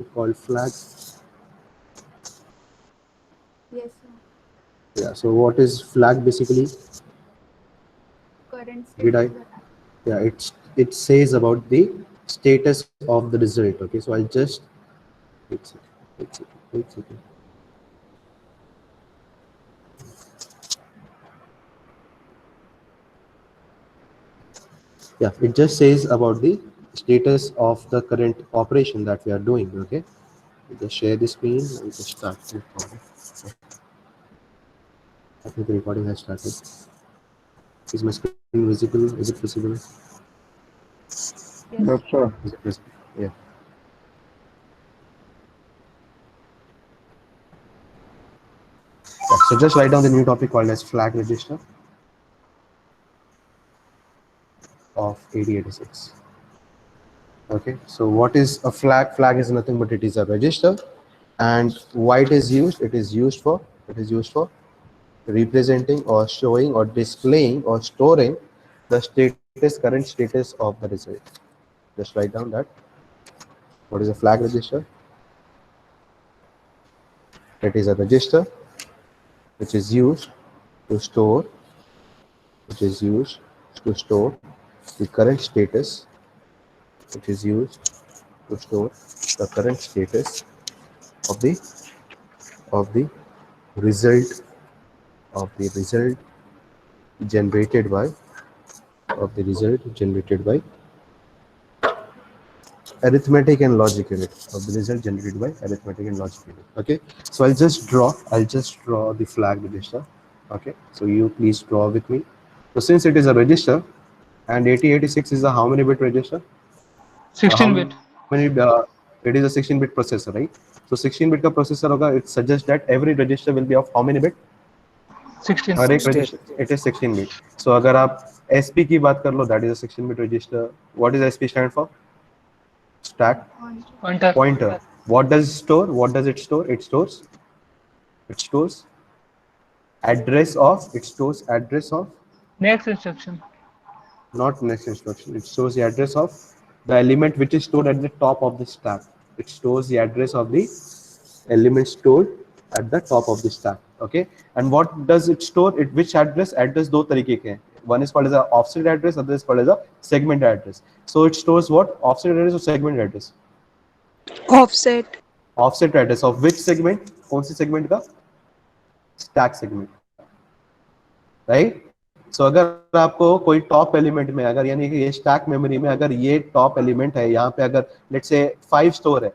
called flag? Yes, sir. Yeah. So what is flag basically? Current Did state I? of the data. Yeah. It says about the status of the result. Okay. So I'll just wait a second. Wait a second. Wait a second. Yeah. It just says about the status of the current operation that we are doing. Okay. Just share the screen and just start recording. I think the recording has started. Is my screen visible? Is it visible? Yes. Yes, sir. Is it visible? Yeah. Yeah. So just write down the new topic called as flag register of 8086. Okay. So what is a flag? Flag is nothing but it is a register, and why it is used? It is used for representing or showing or displaying or storing the current status of the result. Just write down that. What is a flag register? It is a register which is used to store, which is used to store the current status, which is used to store the current status of the result of the result generated by of the result generated by arithmetic and logic unit of the result generated by arithmetic and logic unit. Okay, so I'll just draw the flag register. Okay, so you please draw with me. So since it is a register and 8086 is a how many bit register? How 16 many bit. it is a 16-bit processor, right? So 16-bit का processor होगा, it suggests that every register will be of how many bit? 16. हर एक 16. Register it is 16 bit. So अगर आप SP की बात कर लो, that is a 16-bit register. What is SP stand for? Stack Pointer. Pointer. pointer. What does it store? What does it store? It stores address of. It stores address of, Next instruction. not next instruction. It stores the address of the element which is stored at the top of the stack. It stores the address of the element stored at the top of the stack. Okay, and what does it store? It which address दो तरीके के हैं. One is called as a offset address, other is called as a segment address. So it stores what? Offset address or segment address? Offset. Offset address of which segment? कौन सी segment का? Stack segment का, right? So अगर आपको कोई top element में, अगर यानी कि ये स्टैक मेमोरी में अगर ये टॉप एलिमेंट है, यहाँ पे अगर लेट्स से 5 स्टोर है,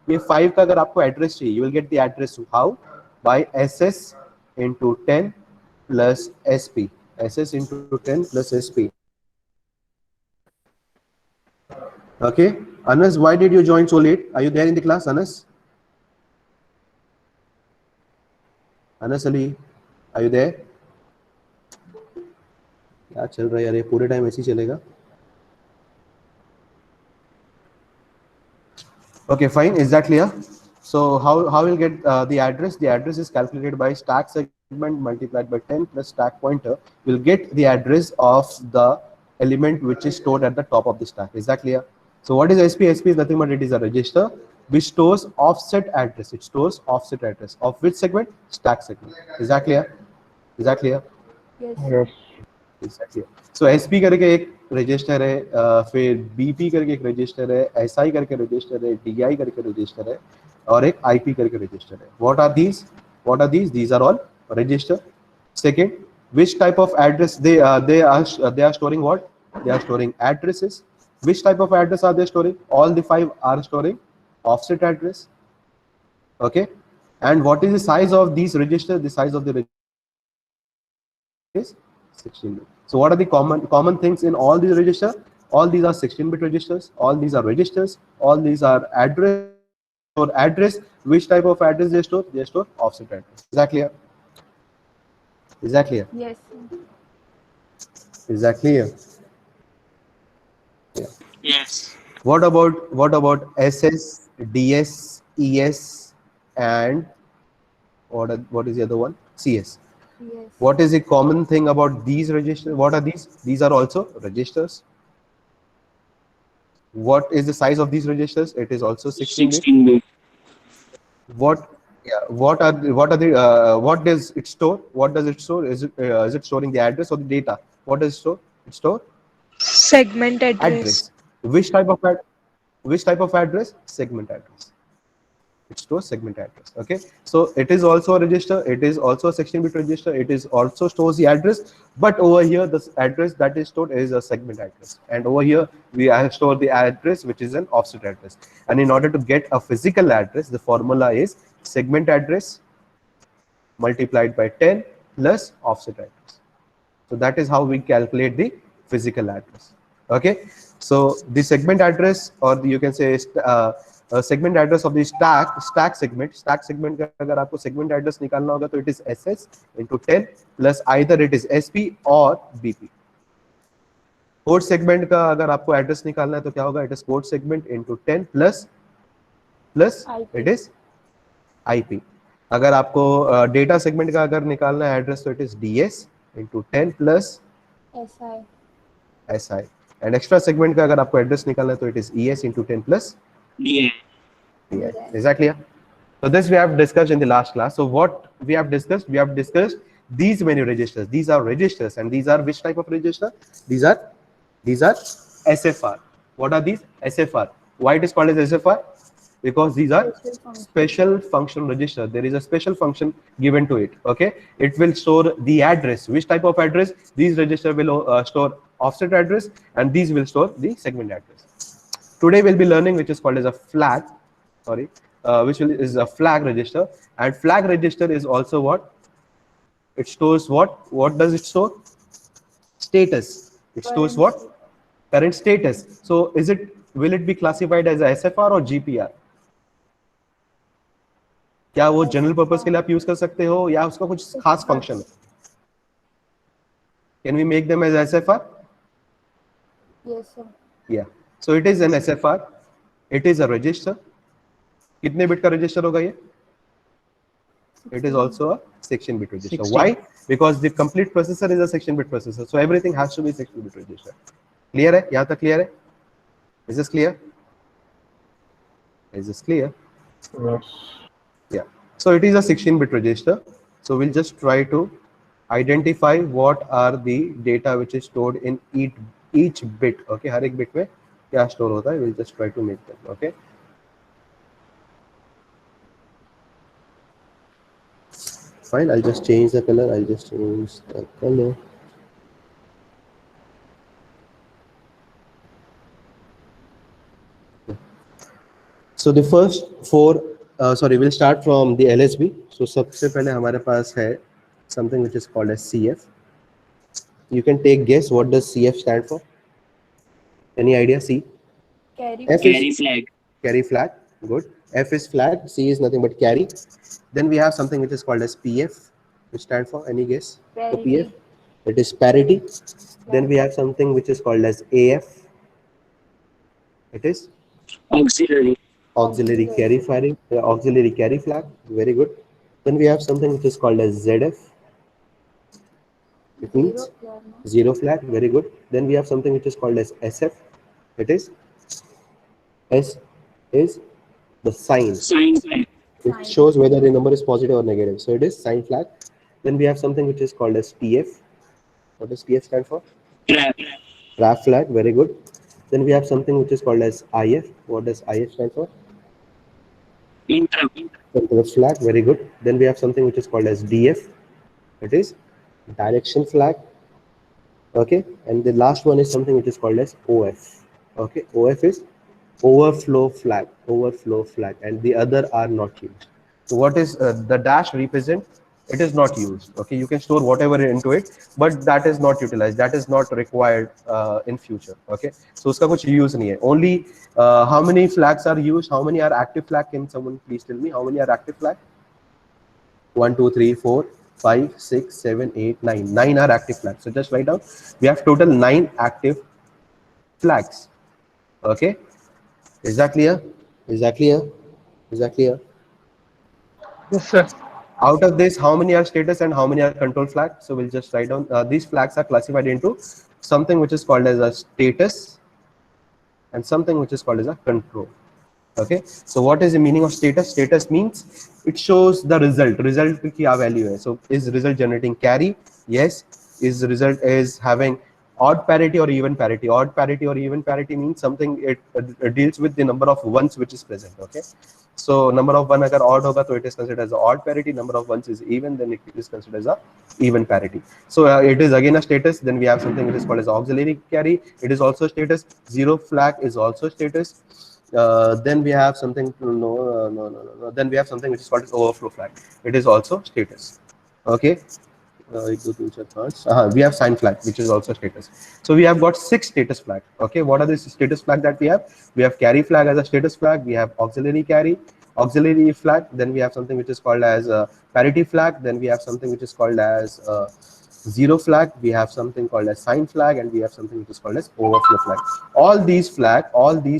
ये 5 का अगर आपको एड्रेस चाहिए, you will get the address how? By SS into 10 plus SP. SS into 10 plus SP. Okay, Anas, why did you join so late? Are you there in the class, Anas? Anas Ali, are you there? क्या चल रहा है यार, ये पूरे time ऐसे ही चलेगा? Okay, fine. Is that clear? So how we'll get the address? The address is calculated by stack segment multiplied by 10 plus stack pointer. We'll get the address of the element which is stored at the top of the stack. Is that clear? So what is SP? SP is nothing but it is a register which stores offset address. It stores offset address of which segment? Stack segment. Is that clear? Is that clear? Yes. Yes. Exactly. So SP करके एक register है, फिर BP करके एक register है, SI करके register है, DI करके रजिस्टर है, और एक IP करके रजिस्टर है. What are these? What are these? These are all register. Second, which type of address they are storing what? They are storing addresses. Which type of address are they storing? All the 5 are storing offset address. Okay. And what is the size of these registers? The size of the is 16-bit. So what are the common things in all these registers? All these are 16-bit registers. All these are registers. All these are address. Or address. Which type of address they store? They store offset address. Is that clear? Is that clear? Yes. Is that clear? Yeah. Yes. What about SS, DS, ES, and what is the other one? CS. Yes. What is the common thing about these registers? What are these? These are also registers. What is the size of these registers? It is also 16-bit. 16 bit. What? Yeah. What does it store? What does it store? Is it storing the address or the data? What does it store? It store Segment address. address. Which type of which type of address? Segment address. It stores segment address. Okay, so it is also a register, it is also a 16-bit register, it is also stores the address, but over here the address that is stored is a segment address, and over here we have stored the address which is an offset address. And in order to get a physical address, the formula is segment address multiplied by 10 plus offset address. So that is how we calculate the physical address. Okay, so the segment address, or you can say segment address of the stack segment का अगर आपको segment address निकालना होगा तो it is SS into 10 plus either it is SP or BP. Code segment का अगर आपको address निकालना है तो क्या होगा? It is code segment into 10 plus it is IP. अगर आपको डेटा सेगमेंट का अगर निकालना है एड्रेस तो it is DS into 10 plus SI. And extra segment का अगर आपको एड्रेस निकालना है तो it is ES into 10 plus DI. Is that clear? So this we have discussed in the last class. So what we have discussed? We have discussed these many registers. These are registers, and these are which type of register? These are SFR. What are these? SFR. Why it is called as SFR? Because these are special function register. There is a special function given to it. Okay, it will store the address. Which type of address? These register will store offset address, and these will store the segment address. Today we'll be learning which is called as a flag. Sorry, is a flag register, and flag register is also what? It stores what? What does it store? Status. It stores what? Current status. So will it be classified as a SFR or GPR? क्या वो general purpose के लिए आप use कर सकते हो या उसका कुछ खास फंक्शन है? Can we make them as SFR? Yes, sir. Yeah. So it is an SFR. It is a register. कितने बिट का रजिस्टर होगा ये? It is also a 16-bit register. 16. Why? Because the complete processor is a 16-bit processor. So everything has to be 16-bit register. Clear है? यहाँ तक clear है? Is this clear? Is this clear? Yes. Yeah. So it is a 16-bit register. So we'll just try to identify what are the data which is stored in each bit. Okay, हर एक bit में क्या store होता है? We'll just try to make them. Okay. Fine. I'll just change the color. So the first four, we'll start from the LSB. So सबसे पहले हमारे पास है something which is called as CF. You can take guess what does CF stand for? Any idea? C. Carry. F is flag. Carry flag. Good. F is flag. C is nothing but carry. Then we have something which is called as PF, which stand for any guess? For PF, it is parity. Then we have something which is called as AF. It is auxiliary carry firing, auxiliary carry flag. Very good. Then we have something which is called as ZF. It means zero flag. Very good. Then we have something which is called as SF. It is S is the sign. It shows whether the number is positive or negative. So it is sign flag. Then we have something which is called as TF. What does TF stand for? Trap flag. Very good. Then we have something which is called as IF. What does IF stand for? Interrupt flag. Very good. Then we have something which is called as DF. It is direction flag. Okay. And the last one is something which is called as OF. Okay. OF is overflow flag, and the other are not used. So what is the dash represent? It is not used. Okay, you can store whatever into it, but that is not utilized, that is not required in future. Okay, so uska kuch use nahi hai. Only how many flags are used, how many are active flag? Can someone please tell me how many are active flag? 1 2 3 4 5 6 7 8 9. 9 are active flags. So just write down, we have total 9 active flags. Okay, is that clear? Is that clear? Is that clear? Yes, sir. Out of this, how many are status and how many are control flag? So we'll just write down, these flags are classified into something which is called as a status and something which is called as a control. Okay, so what is the meaning of status? Status means it shows the result. Result की क्या value है? So is result generating carry? Yes. Is result is having odd parity or even parity? Odd parity or even parity means something it deals with the number of ones which is present. Okay, so number of one अगर odd होगा तो it is considered as a odd parity. Number of ones is even, then it is considered as a even parity. So it is again a status. Then we have something which is called as auxiliary carry. It is also status. Zero flag is also status. Then we have something no. Then we have something which is called as overflow flag. It is also status. Okay. We have sign flag, which is also status. So we have got 6 status flag. Okay, what are the status flag that we have? We have carry flag as a status flag. We have auxiliary carry, auxiliary flag. Then we have something which is called as parity flag. Then we have something which is called as zero flag. We have something called as sign flag, and we have something which is called as overflow flag. All these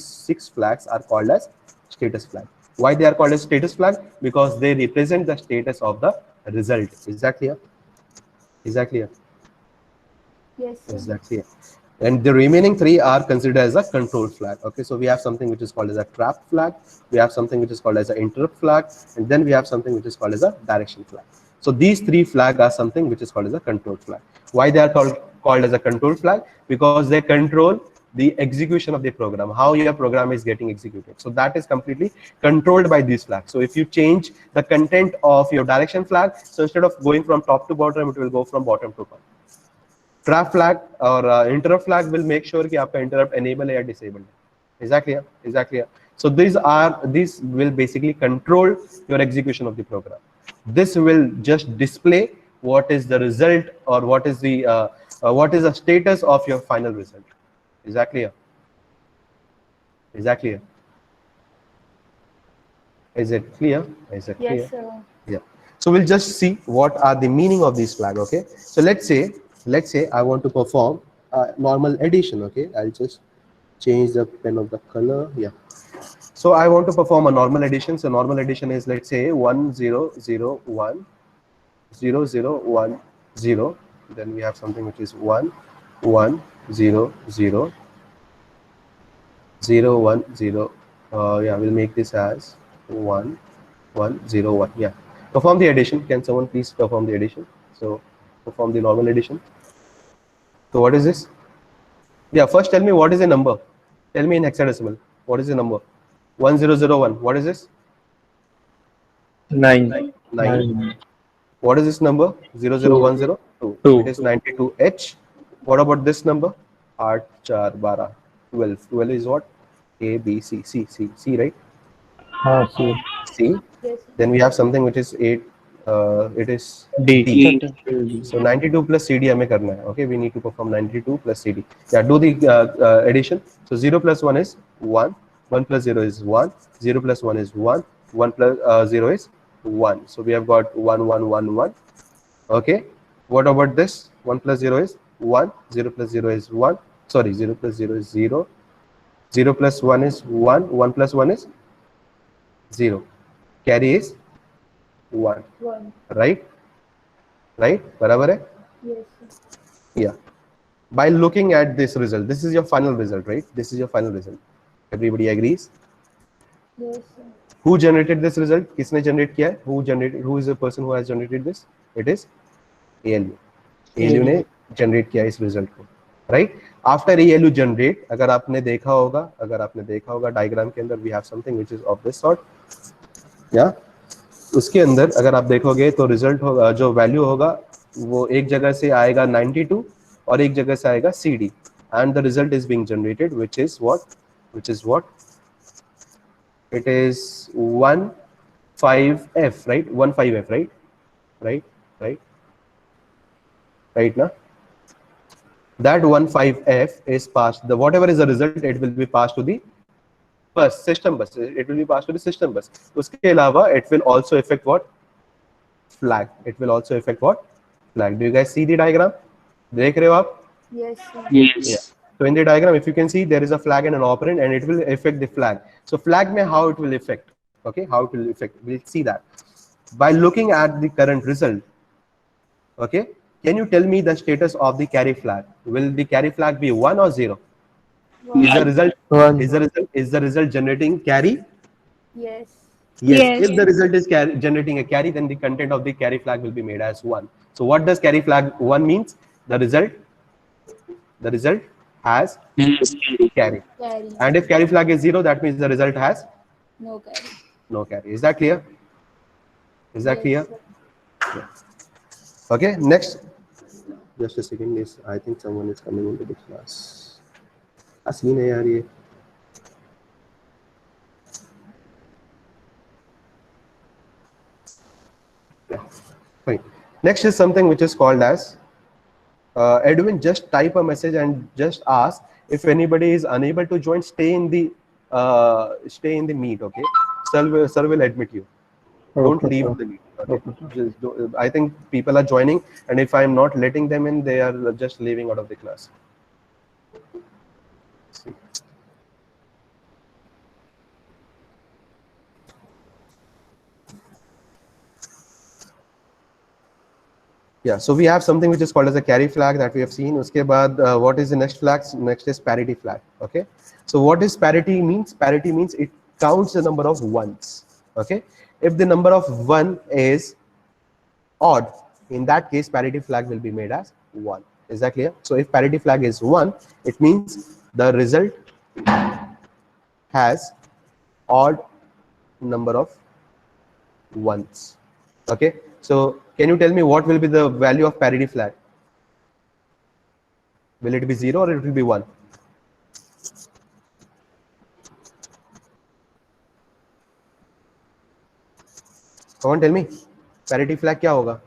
6 flags are called as status flag. Why they are called as status flag? Because they represent the status of the result. Is that clear? Is that clear? Yes, sir. Is that clear? And the remaining 3 are considered as a control flag. Okay, so we have something which is called as a trap flag. We have something which is called as an interrupt flag, and then we have something which is called as a direction flag. So these 3 flags are something which is called as a control flag. Why they are called as a control flag? Because they control the execution of the program, how your program is getting executed. So that is completely controlled by these flags. So if you change the content of your direction flag, so instead of going from top to bottom, it will go from bottom to top. Trap flag or interrupt flag will make sure कि आपका interrupt enable है या disabled है. Is that clear? Is that clear? So these will basically control your execution of the program. This will just display what is the result or what is the status of your final result. Is that clear? Is that clear? Is it clear? Is it clear? Yes, sir. Yeah. So we'll just see what are the meaning of these flag. Okay. So let's say I want to perform a normal addition. Okay. I'll just change the pen of the color. Yeah. So I want to perform a normal addition. So normal addition is, let's say 1 0 0 1 0 0 1 0. Then we have something which is 1 1 0 0 0 1 0. Yeah, we'll make this as 1 1 0 1. Yeah. Perform the addition. Can someone please perform the addition? So perform the normal addition. So what is this? Yeah, first tell me what is the number. Tell me in hexadecimal. What is the number? 1001. What is this? 9. 9. What is this number? 00102. Two. It is 92H. What about this number? 8 4 12. 12. 12 is what? A, B, C, C, C, C, right? C. C. Yes, sir. Then we have something which is 8. It is D. D. So 92 plus CD हमें करना है. Okay, we need to perform 92 plus CD. Yeah, do the addition. So 0 plus 1 is 1. 1 plus 0 is 1. 0 plus 1 is 1. 1 plus 0 is 1. So we have got 1 1 1 1. Okay. What about this? 1 plus 0 is 1. 0 plus 0 is 1. Sorry, 0 plus 0 is 0. 0 plus 1 is 1. 1 plus 1 is 0. Carry is 1. 1. Right? Right? बराबर है? Yes, sir. Yeah. By looking at this result, this is your final result, right? This is your final result. Everybody agrees? Yes, sir. Who generated this result? किसने generate किया है? Who is the person who has generated this? It is ALU. ALU ने generate किया इस result को, right? After ALU generate, अगर आपने देखा होगा diagram के अंदर we have something which is of this sort. Yeah. उसके अंदर अगर आप देखोगे तो रिजल्ट होगा, जो वैल्यू होगा वो एक जगह से आएगा 92 और एक जगह से आएगा CD, and the result is being generated which is what it is 15F, right? 15F, right now that 15F is passed, the whatever is the result, it will be passed to the system bus. It will be passed to the system bus. उसके अलावा it will also affect what? Flag. It will also affect what? Flag. Do you guys see the diagram? देख रहे हो आप? Yes, sir. Yes. Yeah. So in the diagram, if you can see, there is a flag and an operand, and it will affect the flag. So flag में how it will affect? Okay, how it will affect? We'll see that by looking at the current result. Okay, can you tell me the status of the carry flag? Will the carry flag be 1 or 0? Is the result 1. is the result generating carry? Yes. Yes. Yes. If the result is generating a carry, then the content of the carry flag will be made as 1. So what does carry flag 1 means? The result has carry. Carry. And if carry flag is 0, that means the result has No carry. no carry. Is that clear? Is that Yes, clear? sir. Okay, next. Just a second, yes, I think someone is coming into the class. Aseen hai yaar ye. Yeah, fine. Next is something which is called as Edwin. Just type a message and just ask if anybody is unable to join. Stay in the meet. Okay, sir will admit you. Don't Okay, leave sir. the meet. Okay. Okay, sir. Just I think people are joining, and if I'm not letting them in, they are just leaving out of the class. See. Yeah, so we have something which is called as a carry flag that we have seen. Uske baad, what is the next flag? Next is parity flag. Okay, so what is parity means? Parity means it counts the number of ones. Okay, if the number of 1 is odd, in that case parity flag will be made as 1. Is that clear? So if parity flag is 1, it means the result has odd number of ones. Okay, so can you tell me what will be the value of parity flag? Will it be 0 or it will be 1? Come on, tell me. Parity flag kya hoga?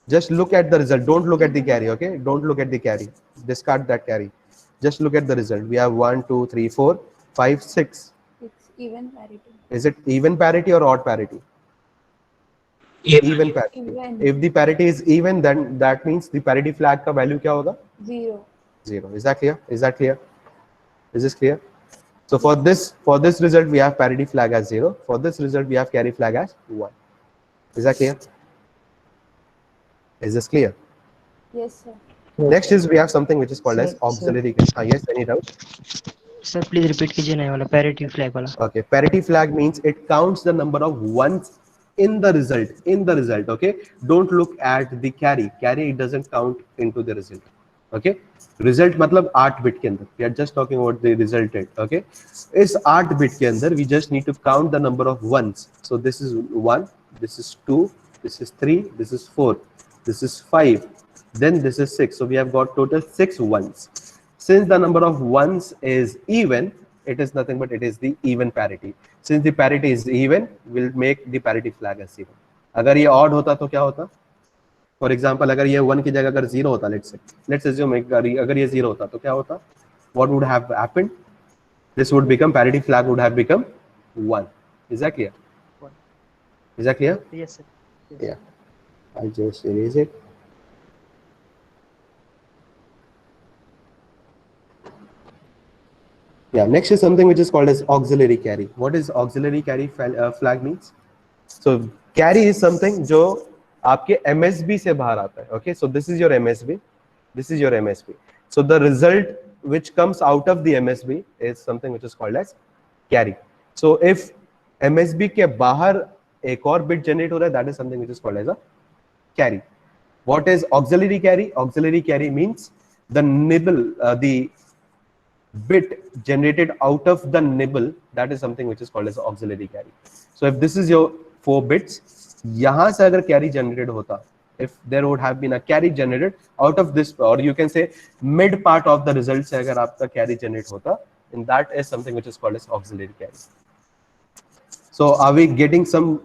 Just look at the result. Don't look at the carry. Okay, don't look at the carry. Discard that carry. Just look at the result. We have 1, 2, 3, 4, 5, 6. It's even parity. Is it even parity or odd parity? Even parity. Even. If the parity is even, then that means the parity flag ka value kya hoga? 0. 0. Is that clear? Is that clear? Is this clear? So for this result we have parity flag as 0. For this result we have carry flag as 1. Is that clear? Is this clear? Yes, sir. Next is we have something which is called as Sir, auxiliary. Yes, any doubt? Sir please repeat कीजिए ना ये वाला parity flag वाला. Okay, parity flag means it counts the number of ones in the result. Okay, don't look at the carry. It doesn't count into the result. Okay, result मतलब 8 bit के अंदर. We are just talking about the resultant. Okay, इस 8 bit के अंदर we just need to count the number of ones. So this is 1, this is 2, this is 3, this is 4, this is 5, then this is 6. So we have got total 6 ones. Since the number of ones is even, it is nothing but it is the even parity. Since the parity is even, we'll make the parity flag as 0. अगर ये odd होता तो क्या होता? For example, अगर ये 1 की जगह अगर 0 होता, let's assume अगर ये 0 होता तो क्या होता? What would have happened? This would become, parity flag would have become 1. Is that clear? Is that clear? Yes, sir. Yes. Yeah. I'll just erase it. Yeah, next is something which is called as auxiliary carry. What is auxiliary carry flag means? So carry is something जो आपके MSB से बाहर आता है. Okay, so this is your MSB. This is your MSB. So the result which comes out of the MSB is something which is called as carry. So if MSB के बाहर एक और bit generate हो रहा है, that is something which is called as a carry. What is auxiliary carry? Auxiliary carry means the nibble, the bit generated out of the nibble, that is something which is called as auxiliary carry. So if this is your 4 bits, यहाँ से अगर carry generated होता, if there would have been a carry generated out of this, or you can say mid part of the result से अगर आपका carry generate होता, then that is something which is called as auxiliary carry. So are we getting some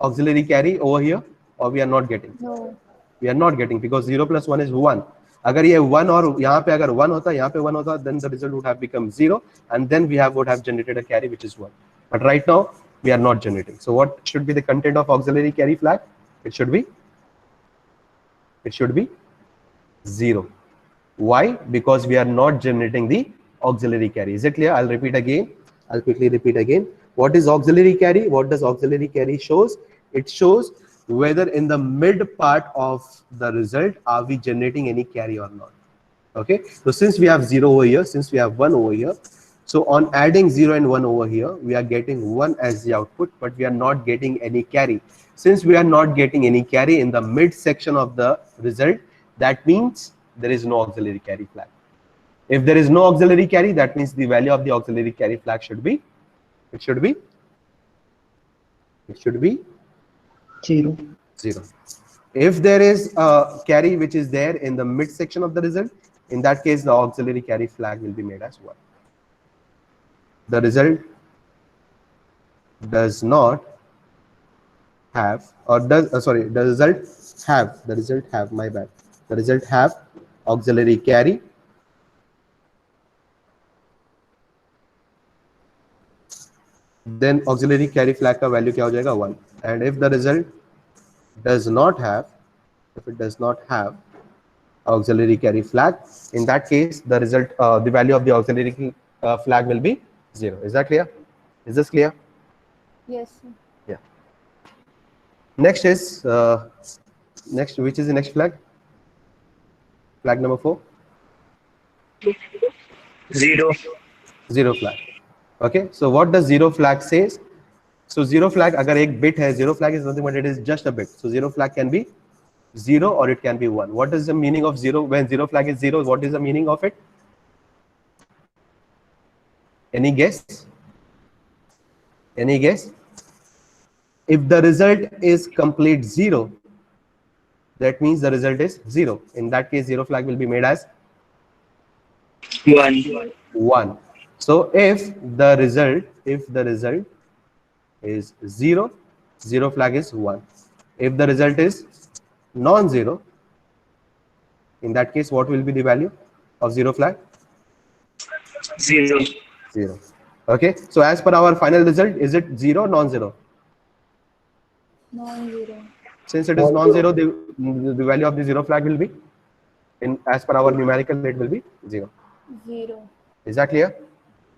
auxiliary carry over here, or we are not getting? No. We are not getting, because 0 plus 1 is 1. अगर ये 1 और यहाँ पे अगर 1 होता, यहाँ पे 1 होता, then the result would have become 0, and then we would have generated a carry which is 1. But right now we are not generating. So what should be the content of auxiliary carry flag? It should be 0. Why? Because we are not generating the auxiliary carry. Is it clear? I'll repeat again. I'll quickly repeat again. What is auxiliary carry? What does auxiliary carry shows? It shows whether in the mid part of the result are we generating any carry or not. Okay, so since we have 0 over here, since we have 1 over here, So on adding 0 and 1 over here, we are getting 1 as the output, but we are not getting any carry. Since we are not getting any carry in the mid section of the result, that means there is no auxiliary carry flag. If there is no auxiliary carry, that means the value of the auxiliary carry flag should be, it should be 0. 0. If there is a carry which is there in the mid section of the result, in that case the auxiliary carry flag will be made as 1. The result does not have, or does the result have, my bad, the result have auxiliary carry then auxiliary carry flag का value क्या हो जाएगा 1. And if the result does not have, if it does not have auxiliary carry flag, in that case the result, the value of the auxiliary flag will be 0. Is that clear? Is this clear? Yes, sir. Yeah. Next is which is the next flag? Flag number 4. 0. 0 flag. Okay, so what does 0 flag says? So 0 flag agar ek bit hai, 0 flag is nothing but it is just a bit. So 0 flag can be 0 or it can be 1. What is the meaning of 0? When 0 flag is 0, what is the meaning of it? Any guess? Any guess? If the result is complete 0, that means the result is 0. In that case, 0 flag will be made as 1. So if the result is 0, 0 flag is 1. If the result is non-zero, in that case, what will be the value of 0 flag? 0. 0. Okay, so as per our final result, is it 0 or non-zero? Non-zero. Since it is non-zero, the value of the 0 flag will be, as per our numerical, it will be 0. 0. Is that clear?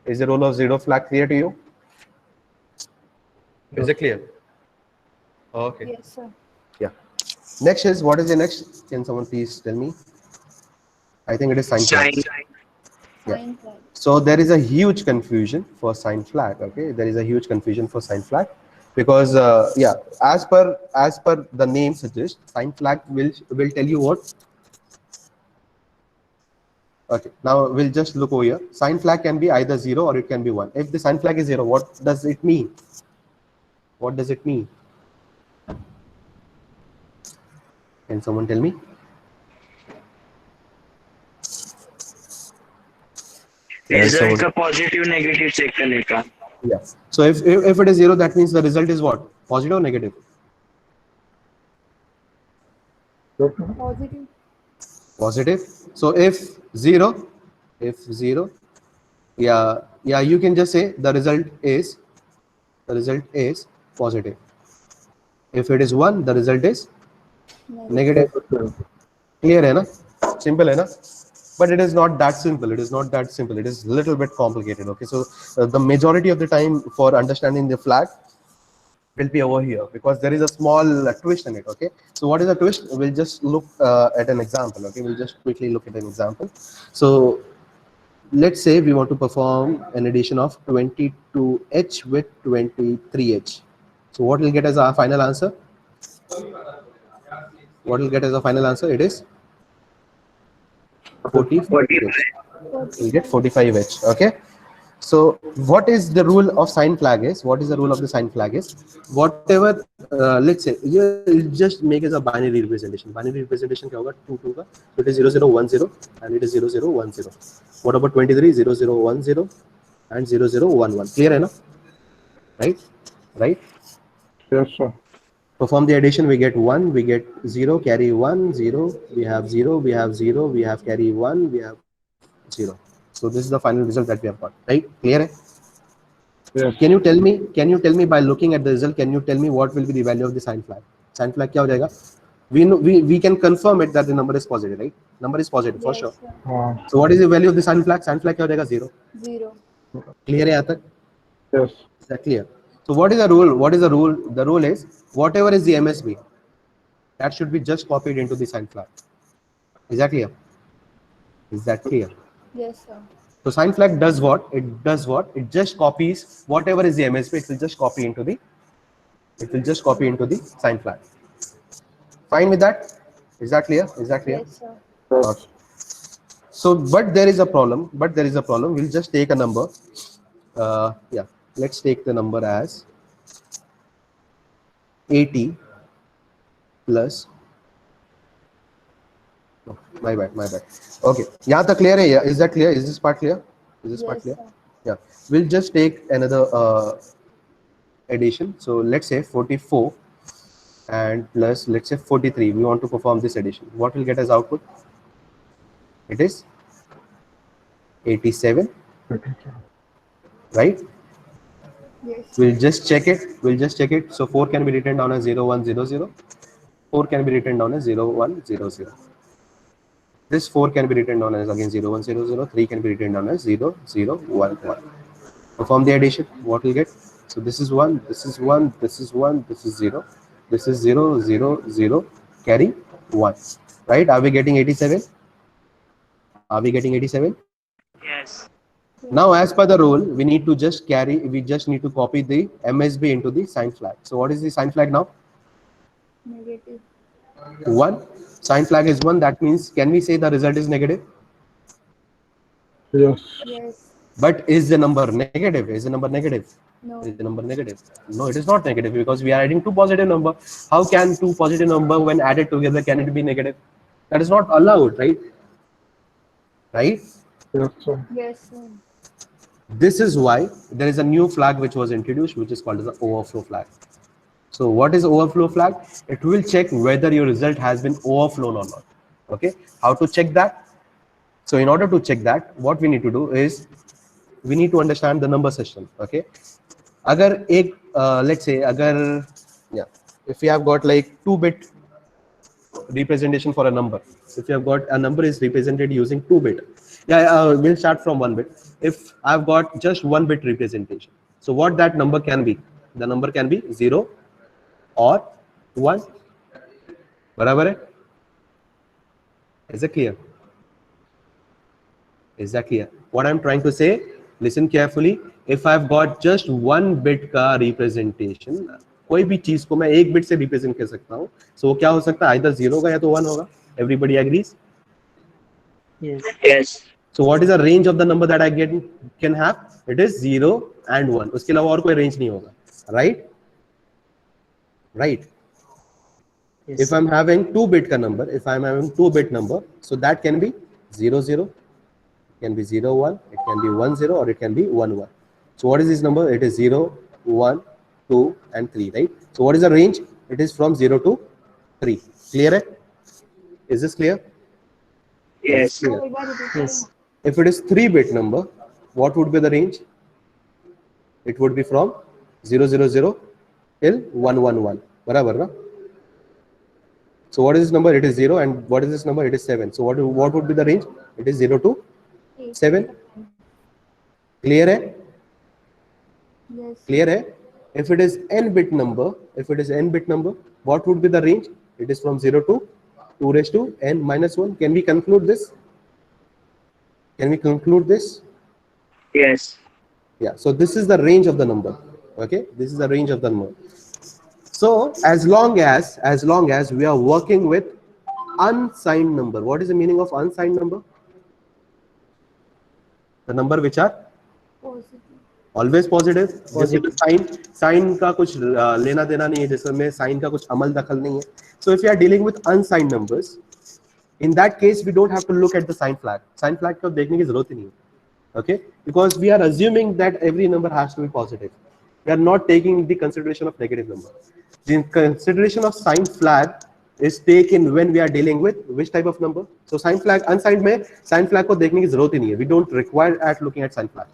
Is the role of 0 flag clear to you? Is it clear? Okay. Yes, sir. Yeah. Next is, what is the next? Can someone please tell me? I think it is sign flag. Yeah. Sign flag. So there is a huge confusion for sign flag. Okay, there is a huge confusion for sign flag because yeah, as per the name suggests, sign flag will tell you what. Okay, now we'll just look over here. Sign flag can be either 0 or it can be 1. If the sign flag is 0, what does it mean? What does it mean? Can someone tell me? Result का positive negative check करने का. Yeah. So if it is 0, that means the result is what? Positive or negative? Positive. Positive. So if 0, yeah, you can just say the result is positive. If it is 1, the result is negative. Clear hai na? Simple hai na? But it is not that simple. It is not that simple. It is a little bit complicated. Okay, so the majority of the time for understanding the flag will be over here because there is a small twist in it. Okay, so what is the twist? We'll just look at an example. Okay, we'll just quickly look at an example. So let's say we want to perform an addition of 22H with 23H. So what we'll get as our final answer? What we'll get as a final answer? It is 45. We'll get 45H. Okay. So what is the rule of sign flag is? What is the rule of the sign flag is? Whatever, let's say, you just make as a binary representation. Binary representation क्या होगा? 2 2 का. So it is 0010 and it is 0010. What about 23? 0010 and 0011. Clear है ना? Right? Right? Yes, sir. Perform the addition, we get 1, we get 0, carry 1, 0, we have 0, we have 0, we have carry 1, we have 0. So this is the final result that we have got, right? Clear hai? Yes. Can you tell me by looking at the result, can you tell me what will be the value of the sign flag? Sign flag क्या हो जाएगा? We know, we can confirm it that the number is positive, right? Number is positive for Yes, sure. sir. So what is the value of the sign flag? Sign flag क्या हो जाएगा? 0. 0. Clear है यहाँ तक? Yes. Is that clear? So what is the rule? What is the rule? The rule is whatever is the MSB, that should be just copied into the sign flag. Is that clear? Is that clear? Yes, sir. So sign flag does what? It does what? It just copies whatever is the MSB. It will just copy into the. It will just copy into the sign flag. Fine with that? Is that clear? Is that clear? Yes, sir. Yes. So, but there is a problem. But there is a problem. We'll just take a number. Yeah, let's take the number as 80 plus. No, my bad, my bad. Okay, यहाँ तक clear है? Is that clear? Is this part clear? Is this part Yes, clear? sir. Yeah, we'll just take another addition. So let's say 44 and plus let's say 43. We want to perform this addition. What will get as output? It is 87, right? Yes. We'll just check it. We'll just check it. So 4 can be written down as 0100. 4 can be written down as 0100. This 4 can be written down as again 0100. 3 can be written down as 0011. Perform the addition. What will get? So this is 1, this is 1, this is 1, this is 0. This is 0, 0, 0, carry 1. Right? Are we getting 87? Are we getting 87? Yes. Now, as per the rule, we need to just carry, we just need to copy the MSB into the sign flag. So what is the sign flag now? Negative. 1. Sign flag is 1. That means, can we say the result is negative? Yes. Yes. But is the number negative? Is the number negative? No. Is the number negative? No, it is not negative because we are adding two positive number. How can two positive number when added together, can it be negative? That is not allowed, right? Right? Yes, sir. Yes, sir. This is why there is a new flag which was introduced, which is called as the overflow flag. So what is overflow flag? It will check whether your result has been overflown or not. Okay, how to check that? So in order to check that, what we need to do is we need to understand the number system. Okay, agar ek let's say agar yeah, if we have got like 2-bit representation for a number, if you have got a number is represented using 2-bit, we'll start from 1-bit. If I've got just 1-bit representation, so what that number can be? The number can be 0 or 1. बराबर है? Is it clear? Is that clear? What I'm trying to say, listen carefully. If I've got just 1-bit का representation, कोई भी चीज को मैं 1 bit से represent कर सकता हूँ, so वो क्या हो सकता है? Either 0 होगा या तो 1 होगा. Everybody agrees? Yes. Yes. So what is the range of the number that I can have? It is 0 and 1. उसके अलावा और कोई range नहीं होगा, right? Right. Yes. If I'm having 2-bit का number, if I'm having 2-bit number, so that can be 0 0, it can be 0 1, it can be 1 0, or it can be 1 1. So what is this number? It is 0 1 2 and 3, right? So what is the range? It is from 0 to 3. Clear है? Is this clear? Yes. Clear. एक बार repeat Yes. If it is 3-bit number, what would be the range? It would be from 0 0 0 till 1 1 1. बराबर ना? So what is this number? It is 0. And what is this number? It is 7. So what would be the range? It is 0 to करें. 7. Clear है? Yes. Clear है? If it is n-bit number, what would be the range? It is from 0 to 2 raised to n minus 1. Can we conclude this? Can we conclude this? Yes. Yeah. So this is the range of the number. Okay. This is the range of the number. So as long as we are working with unsigned number, what is the meaning of unsigned number? The number which are Positive. Always positive. Sign का कुछ लेना देना नहीं है, जिसमें sign का कुछ अमल दखल नहीं है. So if you are dealing with unsigned numbers, in that case we don't have to look at the sign flag. Sign flag को देखने की जरूरत ही नहीं है. Okay, because we are assuming that every number has to be positive. We are not taking the consideration of negative number. The consideration of sign flag is taken when we are dealing with which type of number. So sign flag, unsigned में sign flag को देखने की जरूरत ही नहीं है. We don't require at looking at sign flag.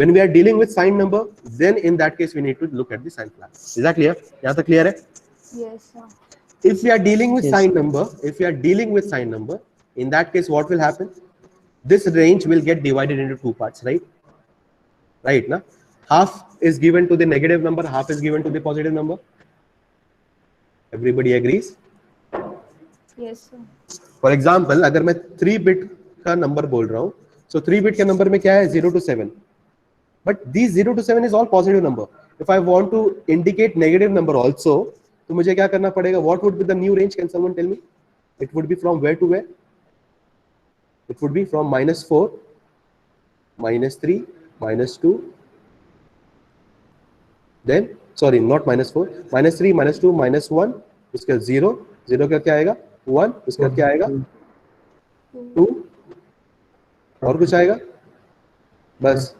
When we are dealing with signed number, then in that case we need to look at the sign flag. Is that clear? यहाँ तक clear है? Yes, sir. If we are dealing with Yes. sign number, in that case what will happen? This range will get divided into two parts, right? Right, na? Half is given to the negative number, half is given to the positive number. Everybody agrees? Yes, sir. For example अगर मैं 3-bit का number बोल रहा हूँ, So 3 bit के number में क्या है 0 to 7. But these 0 to 7 is all positive number. If I want to indicate negative number also, तो मुझे क्या करना पड़ेगा? What would be the new range? Can someone tell me? It would be from where to where? It would be from -4, -3, -2. Then sorry, not -4, -3, -2, -1. उसका 0, 0 का क्या आएगा 1, उसका क्या आएगा 2, और कुछ आएगा बस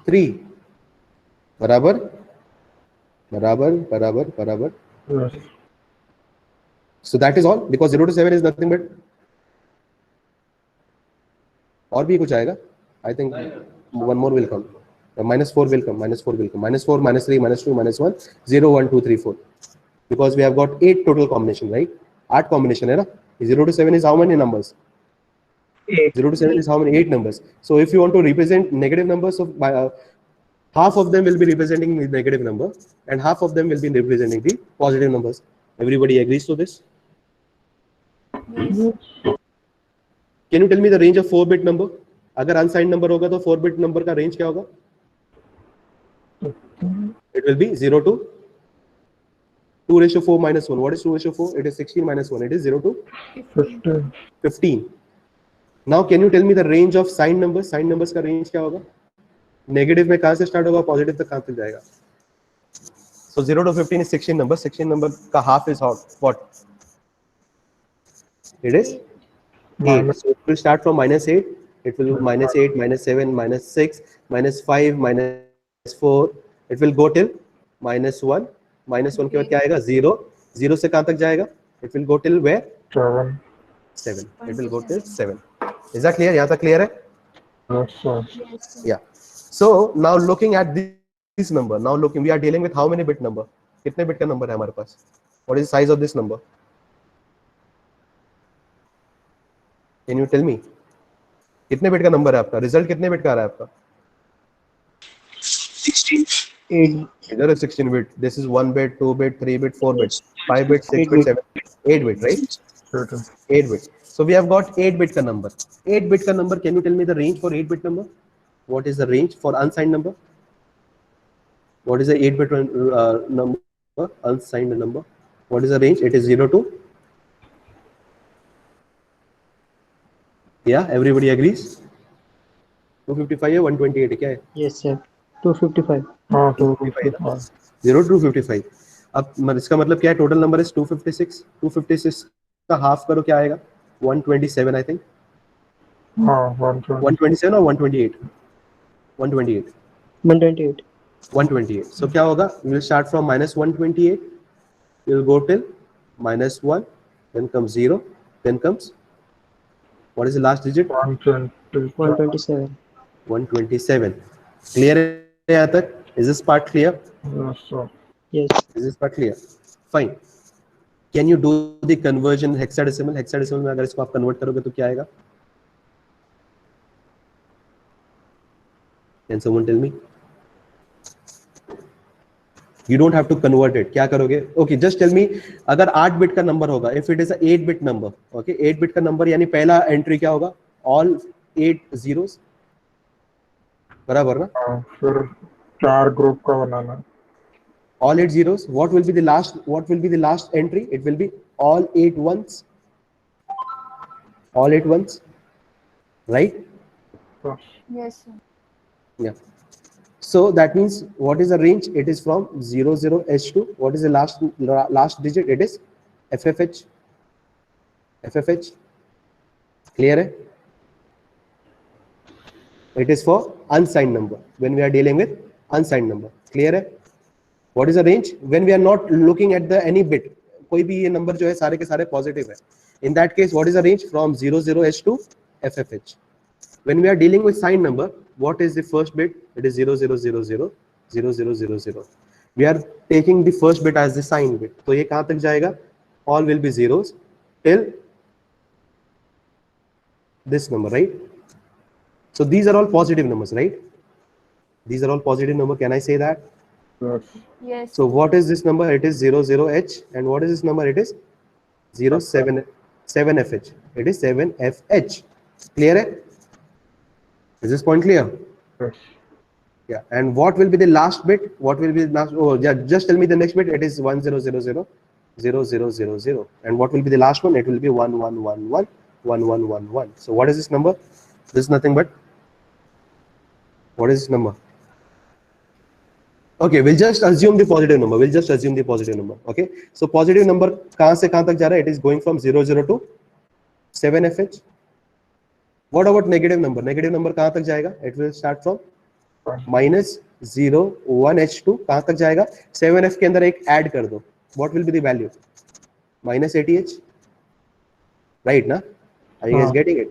3 बराबर बराबर बराबर बराबर. Yes. So that is all, because 0 to 7 is nothing but. और भी कुछ आएगा. I think one more will come. -4 will come. -4 will come. -4, -3, -2, -1, 0, 1, 2, 3, 4. Because we have got 8 total combination, right? 8 combination है ना? 0 to 7 is how many numbers? 0 to 7 is how many? 8 numbers. So if you want to represent negative numbers, so half of them will be representing the negative number, and half of them will be representing the positive numbers. Everybody agrees to this? Can you tell me the range of 4-bit number? अगर unsigned number होगा तो 4-bit number का range क्या होगा? It will be 0 to 2⁴ minus 1. What is 2⁴? It is 16 minus 1. It is 0 to 15. 15. Now can you tell me the range of signed numbers? Signed numbers का range क्या होगा? Negative में कहाँ से start होगा? Positive तक कहाँ तक जाएगा? So 0 to 15 is 16 number. 16 number का half is what? It is 8. So it will start from -8. It will -8, -7, -6, -5, -4. It will go till -1. -1 के बाद क्या आएगा? 0. 0 से कहाँ तक जाएगा? It will go till where? 7. 7. It will go till 7. Is that clear? यहाँ तक clear है? Yes, sir. Yes, sir. Yeah. So now looking at this number, now looking, we are dealing with how many bit number? कितने bit का number है हमारे पास? What is the size of this number? Can you tell me? कितने bit का number है आपका? Result कितने bit का आ रहा है आपका? 16. 8. There is 16 bit. This is 1 bit, 2 bit, 3 bit, 4 bit, 5 bit, 6 bit, 7 bit, 8 bit, right? 8 bit. So we have got 8 bit ka number. 8 bit ka number. Can you tell me the range for 8 bit number? What is the range for unsigned number? What is the 8 bit number? Unsigned number. What is the range? It is 0 to. Yeah, everybody agrees. 255 है 128 है क्या है? Yes, sir. 255. हाँ, 255 0 to 255. अब इसका मतलब क्या है? Total number is 256. 256 का हाफ करो क्या आएगा? 127 आई थिंक. हाँ, 120. 127 और 128. 128. 128. 128. So क्या होगा? We will start from -128. We will go till -1. Then comes 0. Then comes. What is the last digit? 120. 127. 127. Clear है यहाँ तक? Is this part clear? Yes, sir. Yes. Is this part clear? Fine. Can you do the conversion hexadecimal? Hexadecimal में अगर इसको आप convert करोगे तो क्या आएगा? Can someone tell me? You don't have to convert it. क्या करोगे? Okay, just tell me. अगर 8 bit का number होगा, if it is a 8 bit number, okay, 8 bit का number यानी पहला entry क्या होगा? All 8 zeros. बराबर ना? हाँ, फिर 4 ग्रुप का बनाना. All 8 zeros. What will be the last? What will be the last entry? It will be all 8 ones. All 8 ones. Right? Yes, sir. Yeah. So that means what is the range? It is from 00H2. What is the last digit? It is FFH. FFH. Clear hai? It is for unsigned number. When we are dealing with unsigned number. Clear hai? What is the range? When we are not looking at the any bit. कोई भी ये number जो है सारे के सारे positive है. In that case, what is the range? From 00H to FFH. When we are dealing with signed number, what is the first bit? It is 0000 0000. We are taking the first bit as the signed bit. तो ये कहाँ तक जाएगा? All will be zeros till this number, right? So these are all positive numbers, right? These are all positive number. Can I say that? Yes. Yes. So what is this number? It is 00H. And what is this number? It is 7FH. It is 7FH. Clear है? Is this point clear? Yes. Yeah. And what will be the last bit? What will be the last? Oh, yeah, just tell me the next bit. It is 10000000. And what will be the last one? It will be 11111111. So what is this number? This is nothing but, what is this number? Okay, we'll just assume the positive number. We'll just assume the positive number. Okay. So positive number कहाँ से कहाँ तक जा रहा है? It is going from 00 to 7fh. What about negative number? Negative number कहाँ तक जाएगा? It will start from -0 1h2 कहाँ तक जाएगा? 7f के अंदर एक ऐड कर दो. What will be the value? -80h. Right ना? Are you guys getting it?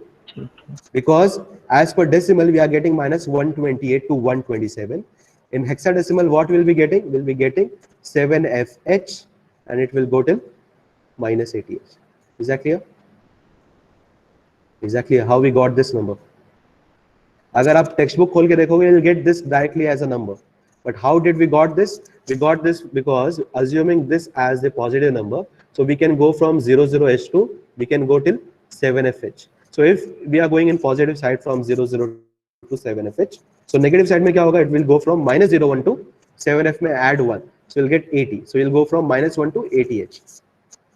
Because as per decimal we are getting -128 to 127. In hexadecimal what will be getting? We'll be getting 7fh and it will go till -80h. Is that clear? Exactly how we got this number. अगर आप text book खोल के देखोगे, you'll get this directly as a number. But how did we got this? We got this because assuming this as the positive number, so we can go from 00h2, we can go till 7fh. So if we are going in positive side from 00 to 7fh, so negative side में क्या होगा? It will go from -01 to 7f में add 1, so we'll get 80. So we'll go from -1 to 80h.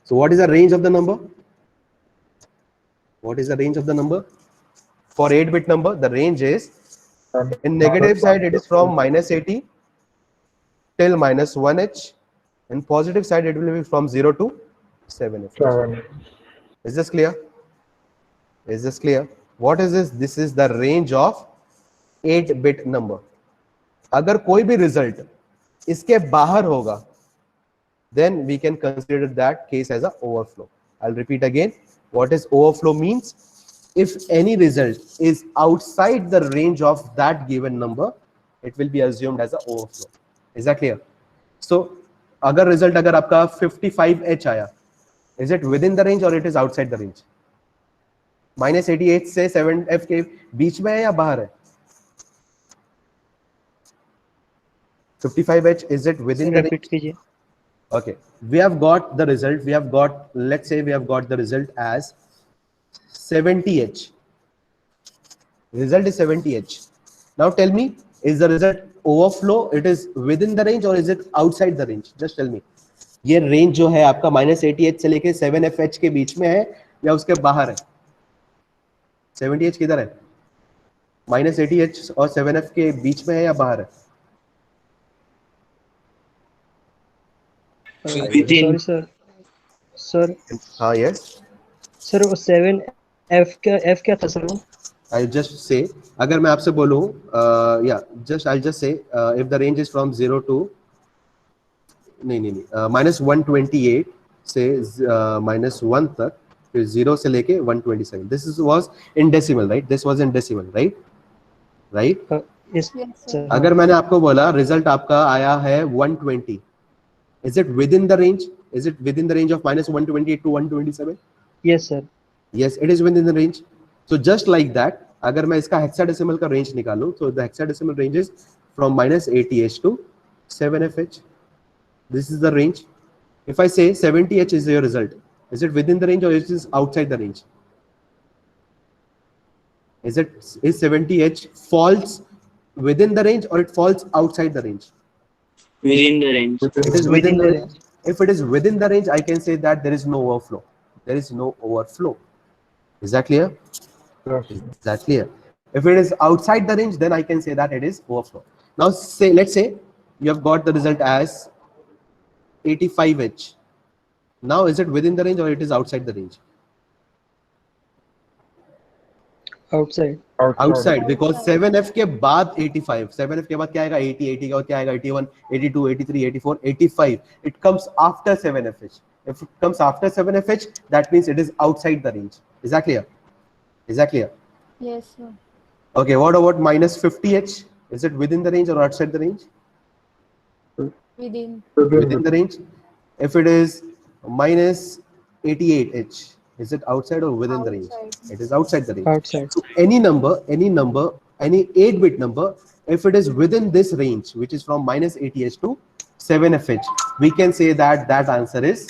So what is the range of the number? What is the range of the number? For 8-bit number, the range is, in negative side it is from -80 till -1h. In positive side it will be from 0 to 7f. 7. Is this clear? Is this clear? What is this? This is the range of 8-bit number. अगर कोई भी result इसके बाहर होगा, then we can consider that case as a overflow. I'll repeat again. What is overflow means? If any result is outside the range of that given number, it will be assumed as a overflow. Is that clear? So अगर result अगर आपका 55h आया, is it within the range or it is outside the range? -88 से 7f के बीच में है या बाहर है? 55h, is it within the range? Repeat कीजिए. Okay, we have got the result. We have got, let's say we have got the result as 70h. Result is 70h. Now tell me, is the result overflow? It is within the range or is it outside the range? Just tell me. ये range जो है आपका -80h से लेके 7fh के बीच में है या उसके बाहर है? 70h किधर है? -80h और 7f के बीच में है या बाहर है? Sorry sir. Sir. हाँ, yes. Sir वो 7f क्या था sir वो? I'll just say, अगर मैं आपसे बोलूँ, yeah, I'll just say, if the range is from 0 to, -128 से -1 तक, फिर 0 से लेके 127. This was in decimal, right? This was in decimal, right? Right? Yes sir. अगर मैंने आपको बोला रिजल्ट आपका आया है 120, is it within the range? Is it within the range of -128 to 127? Yes sir. Yes, it is within the range. So just like that, अगर मैं इसका hexadecimal का range निकालूं, so the hexadecimal range is from -80h to 7fh. This is the range. If I say 70h is your result, is it within the range or is it outside the range? Is 70h falls within the range or it falls outside the range? Within the range. It is within the range. If it is within the range, I can say that there is no overflow. There is no overflow. Is that clear? Yes. Is that clear? If it is outside the range, then I can say that it is overflow. Now say, let's say you have got the result as 85h. Now is it within the range or it is outside the range? Outside. Outside, because 7f के बाद 85, 7f के बाद क्या आएगा? 80, 80 के बाद क्या आएगा? 81, 82, 83, 84, 85. It comes after 7fh. If it comes after 7fh, that means it is outside the range. Is that clear? Is that clear? Yes, sir. Okay, what about -50h? Is it within the range or outside the range? Within. Within the range. If it is -88h, is it outside or within the range? Outside. It is outside the range. Outside. So any 8-bit number, if it is within this range, which is from -80h to 7fh, we can say that that answer is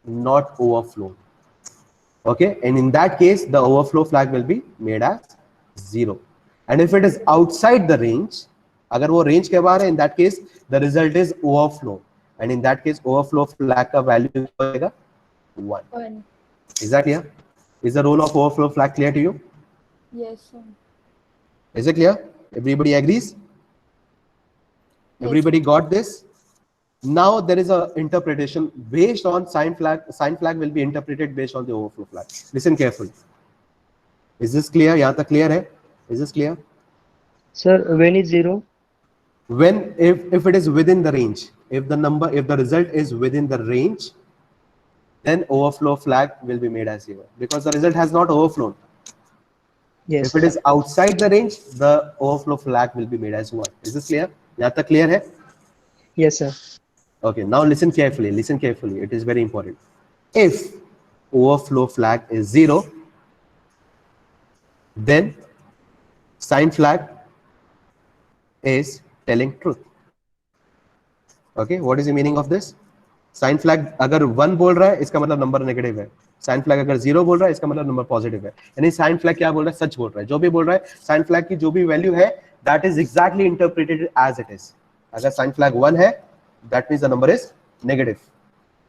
not overflow. Okay, and in that case, the overflow flag will be made as 0. and if it is outside the range, अगर वो range के बाहर है, in that case the result is overflow, and in that case overflow flag का value क्या होगा? 1. 1. Is that clear? Is the role of overflow flag clear to you? Yes, sir. Is it clear? Everybody agrees? Yes. Everybody got this? Now there is a interpretation based on sign flag. Sign flag will be interpreted based on the overflow flag. Listen carefully. Is this clear? यहाँ तक clear है? Is this clear? Sir, when is 0? When if it is within the range, if the result is within the range, then overflow flag will be made as 0 because the result has not overflown. Yes. If it is outside the range, the overflow flag will be made as 1. Is this clear? यहाँ तक clear है? Yes, sir. Okay, now listen carefully. Listen carefully. It is very important. If overflow flag is 0, then sign flag is telling truth. Okay, what is the meaning of this? Sign flag अगर 1 बोल रहा है, इसका मतलब number negative है. Sign flag अगर 0 बोल रहा है, इसका मतलब नंबर पॉजिटिव है. यानी साइन फ्लैग क्या बोल रहा है? सच बोल रहा है. जो भी बोल रहा है, साइन फ्लैग की जो भी वैल्यू है, that is exactly interpreted as it is. अगर साइन फ्लैग 1 है, that means the number is negative.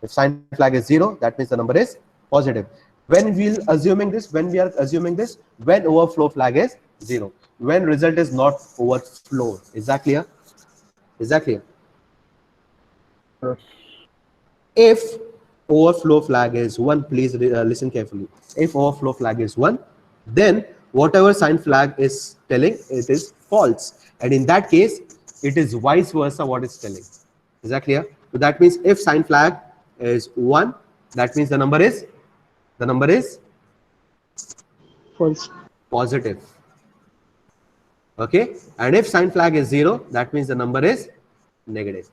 If sign flag is 0, that means the number is positive. When we are assuming this, when overflow flag is 0, when result is not overflowed. Is that clear? Is that clear? Yes. If overflow flag is 1, please listen carefully. If overflow flag is 1, then whatever sign flag is telling, it is false. And in that case, it is vice versa what it's telling. Is that clear? So that means if sign flag is 1, that means the number is False. positive. Okay? And if sign flag is 0, that means the number is negative.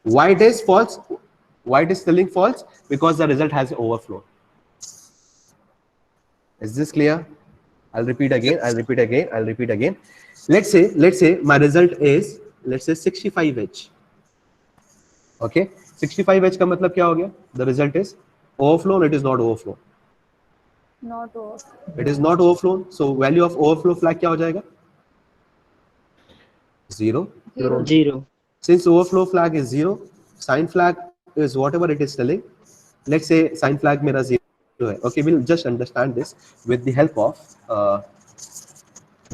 Why it is false? Why it is telling false? Because the result has overflow. Is this clear? I'll repeat again. Let's say my result is, let's say 65H. Okay, 65H का मतलब क्या हो गया? The result is overflow, it is not overflow. Not overflow. It is not overflown. So value of overflow flag क्या हो जाएगा? 0. 0. Since overflow flag is 0, sign flag is whatever it is telling. Let's say sign flag मेरा 0 है. Okay, we'll just understand this with the help of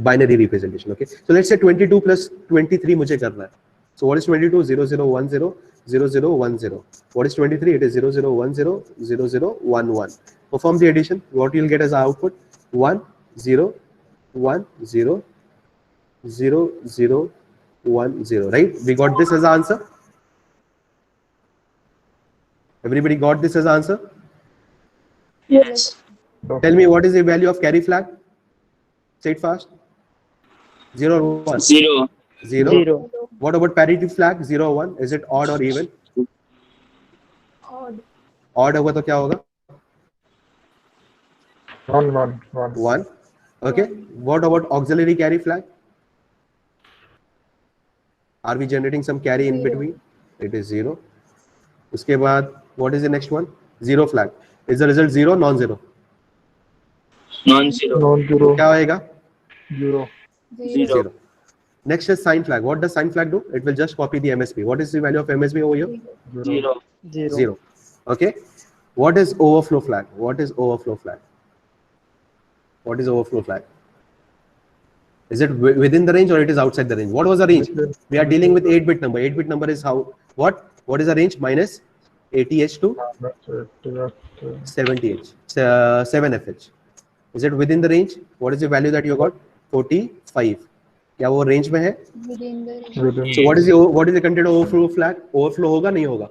binary representation. Okay, so let's say 22 plus 23 मुझे करना है. So what is 22? 0 0 1 0 0 0 1 0. What is 23? It is 0 0 1 0 0 0 1 1. Perform the addition. What you'll get as output? 1 0 1 0 0 0 1 0. Right? We got this as the answer. Everybody got this as answer? Yes. Tell me what is the value of carry flag? Say it fast. 0 or 1? 0. 0. 0. What about parity flag? 0 or 1? Is it odd or even? Odd. Odd होगा तो क्या होगा? 1 1 1. 1. Okay. What about auxiliary carry flag? Are we generating some carry in 0. between? It is 0. उसके बाद what is the next one? 0 flag. Is the result 0 non-zero? Non-zero. Non-zero. क्या होएगा? 0. 0. 0. Next is sign flag. What does sign flag do? It will just copy the MSB. What is the value of MSB over here? 0. 0. Okay. What is overflow flag? What is overflow flag? What is overflow flag? Is it within the range or it is outside the range? What was the range? We are dealing with 8-bit number. 8-bit number is how? What? What is the range? Minus 80H to 70H. 7FH. Is it within the range? What is the value that you got? 45. क्या वो range में है? Within the range. Within. So what is the content of overflow flag? Overflow होगा नहीं होगा?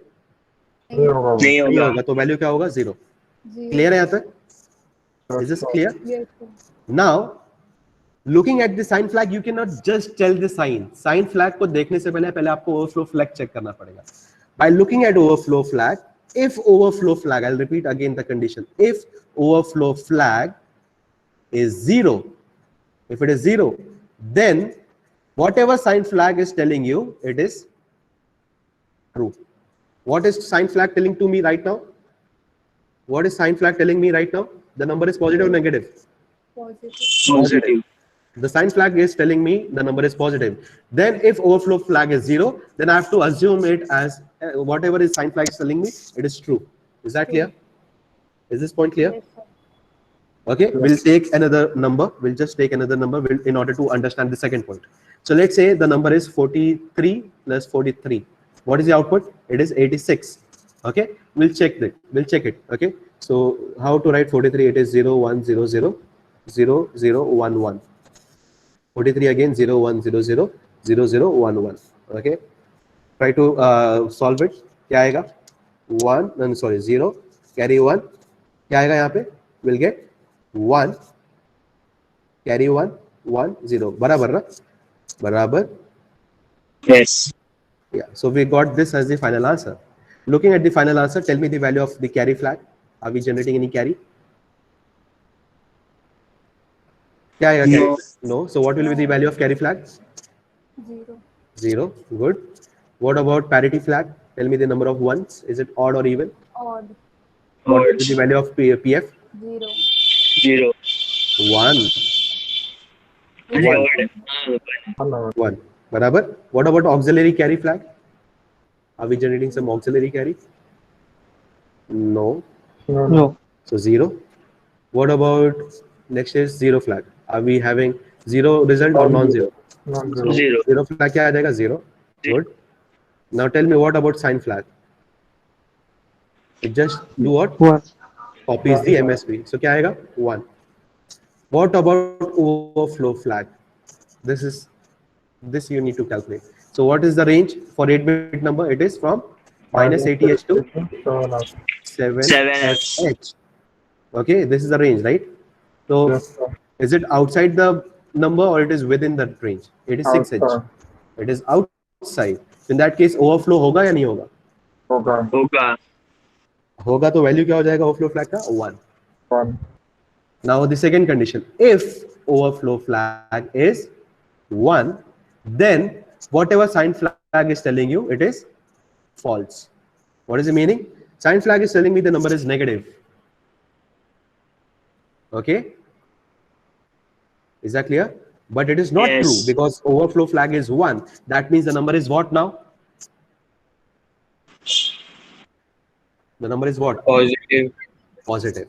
नहीं होगा वो. नहीं नहीं होगा. होगा तो value क्या होगा? 0. 0. Clear है यहाँ तक? Is this clear? Yes, sir. Now, looking at the sign flag, you cannot just tell the sign. Sign flag को देखने से पहले आपको overflow flag check करना पड़ेगा. By looking at overflow flag, if overflow flag, I'll repeat again the condition. If overflow flag is 0, if it is 0, then whatever sign flag is telling you, it is true. What is sign flag telling to me right now? What is sign flag telling me right now? The number is positive or negative? Positive. Positive. The sign flag is telling me the number is positive. Then if overflow flag is 0, then I have to assume it as whatever is sign flag is telling me, it is true. Is that clear? Is this point clear? Yes, sir. Okay, we'll take another number. We'll just take another number in order to understand the second point. So let's say the number is 43 plus 43. What is the output? It is 86. Okay, we'll check that. We'll check it. Okay, so how to write 43? It is 0 1 0 0 0 0 1 1. 43 again 0 1 0 0 0 0 1 1. Okay, try to solve it. क्या आएगा? 1 no, sorry 0 carry 1. क्या आएगा यहाँ पे? We'll get 1 carry 1 1 0. बराबर ना? बराबर. Yes. Yeah. So we got this as the final answer. Looking at the final answer, tell me the value of the carry flag. Are we generating any carry? क्या आएगा carry? No. So what will be the value of carry flag? 0. 0. Good. What about parity flag? Tell me the number of ones. Is it odd or even? Odd. What will be the value of PF? 0. 0. 1. One. 1. Barabar. What about auxiliary carry flag? Are we generating some auxiliary carry? No. No. So 0. What about next is 0 flag? Are we having 0 result or non-zero? Non-zero. 0. 0 flag क्या आ जाएगा? 0. Good. Now tell me what about sign flag? It just do what? 1. Copies the MSB. So क्या आएगा? 1. What about overflow flag? This you need to calculate. So what is the range for 8-bit number? It is from minus 80H to 7H. Okay, this is the range, right? So Yes, sir. is it outside the number or it is within that range? It is 6H. Outside. It is outside. In that case, overflow होगा या नहीं होगा? होगा. होगा. होगा तो value क्या हो जाएगा overflow flag का? 1. 1. Now the second condition, if overflow flag is 1, then whatever sign flag is telling you, it is false. What is the meaning? Sign flag is telling me the number is negative. Okay, is that clear? But it is not Yes. true because overflow flag is 1. That means the number is what now? The number is what? Positive. Positive.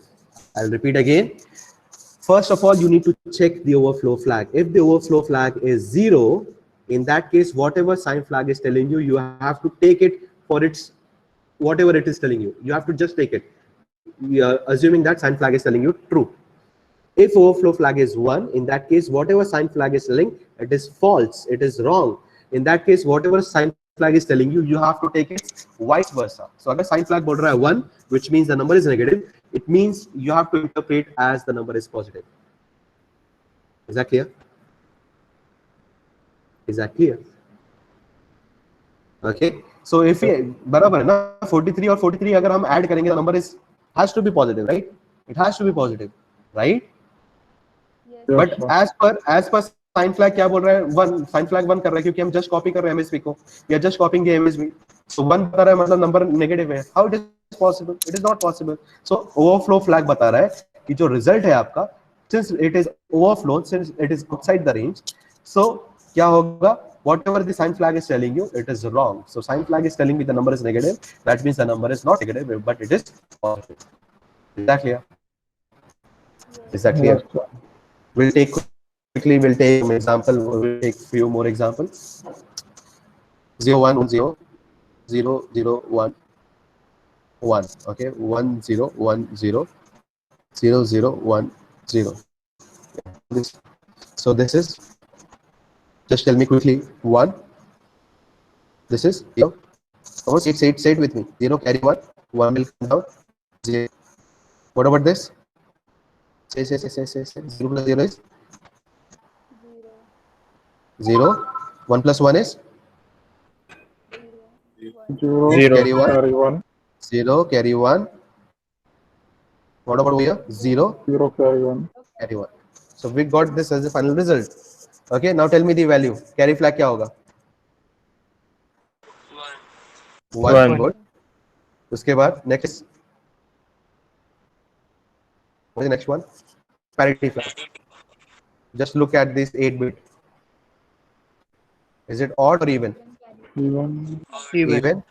I'll repeat again. First of all, you need to check the overflow flag. If the overflow flag is 0, in that case, whatever sign flag is telling you, you have to take it for its whatever it is telling you. You have to just take it. We are assuming that sign flag is telling you true. If overflow flag is 1, in that case, whatever sign flag is telling, it is false. It is wrong. In that case, whatever sign flag is telling you, you have to take it vice versa. So, अगर sign flag बोल रहा है 1, which means the number is negative, it means you have to interpret as the number is positive. Is that clear? Is that clear? Okay. So if we बराबर है ना 43 और 43 अगर हम add करेंगे, the number is has to be positive, right? It has to be positive, right? Yes. But as per sign flag क्या बोल रहा है? 1 sign flag 1 कर रहा है क्योंकि हम just copy कर रहे हैं MSB को. We are just copying the MSB. So 1 बता रहा है मतलब number negative है. How it is possible? It is not possible. So overflow flag बता रहा है कि जो result है आपका, since it is overflow, since it is outside the range, so क्या होगा? Whatever the sign flag is telling you, it is wrong. So sign flag is telling me the number is negative. That means the number is not negative, but it is positive. Is that clear? Is that clear? Yes, sir. We'll take some example. We'll take few more examples. 0 1 1 0 0 0 1 1. Okay, 1 0 1 0 0 0 1 0. So this is. Just tell me quickly. 1. This is 0. Oh, say it with me. 0 carry 1. 1 will come down. 0. What about this? Say. 0 plus 0 is 0. 1 plus 1 is 0. Carry 1. Carry 1. 0 carry 1. What about here? 0 0 carry 1. carry 1. So we got this as the final result. Okay, now tell me the value. Carry flag क्या होगा? 1. Good. उसके बाद next. What is the next one? Parity flag. Just look at this 8-bit. Is it odd or even? Even. Even.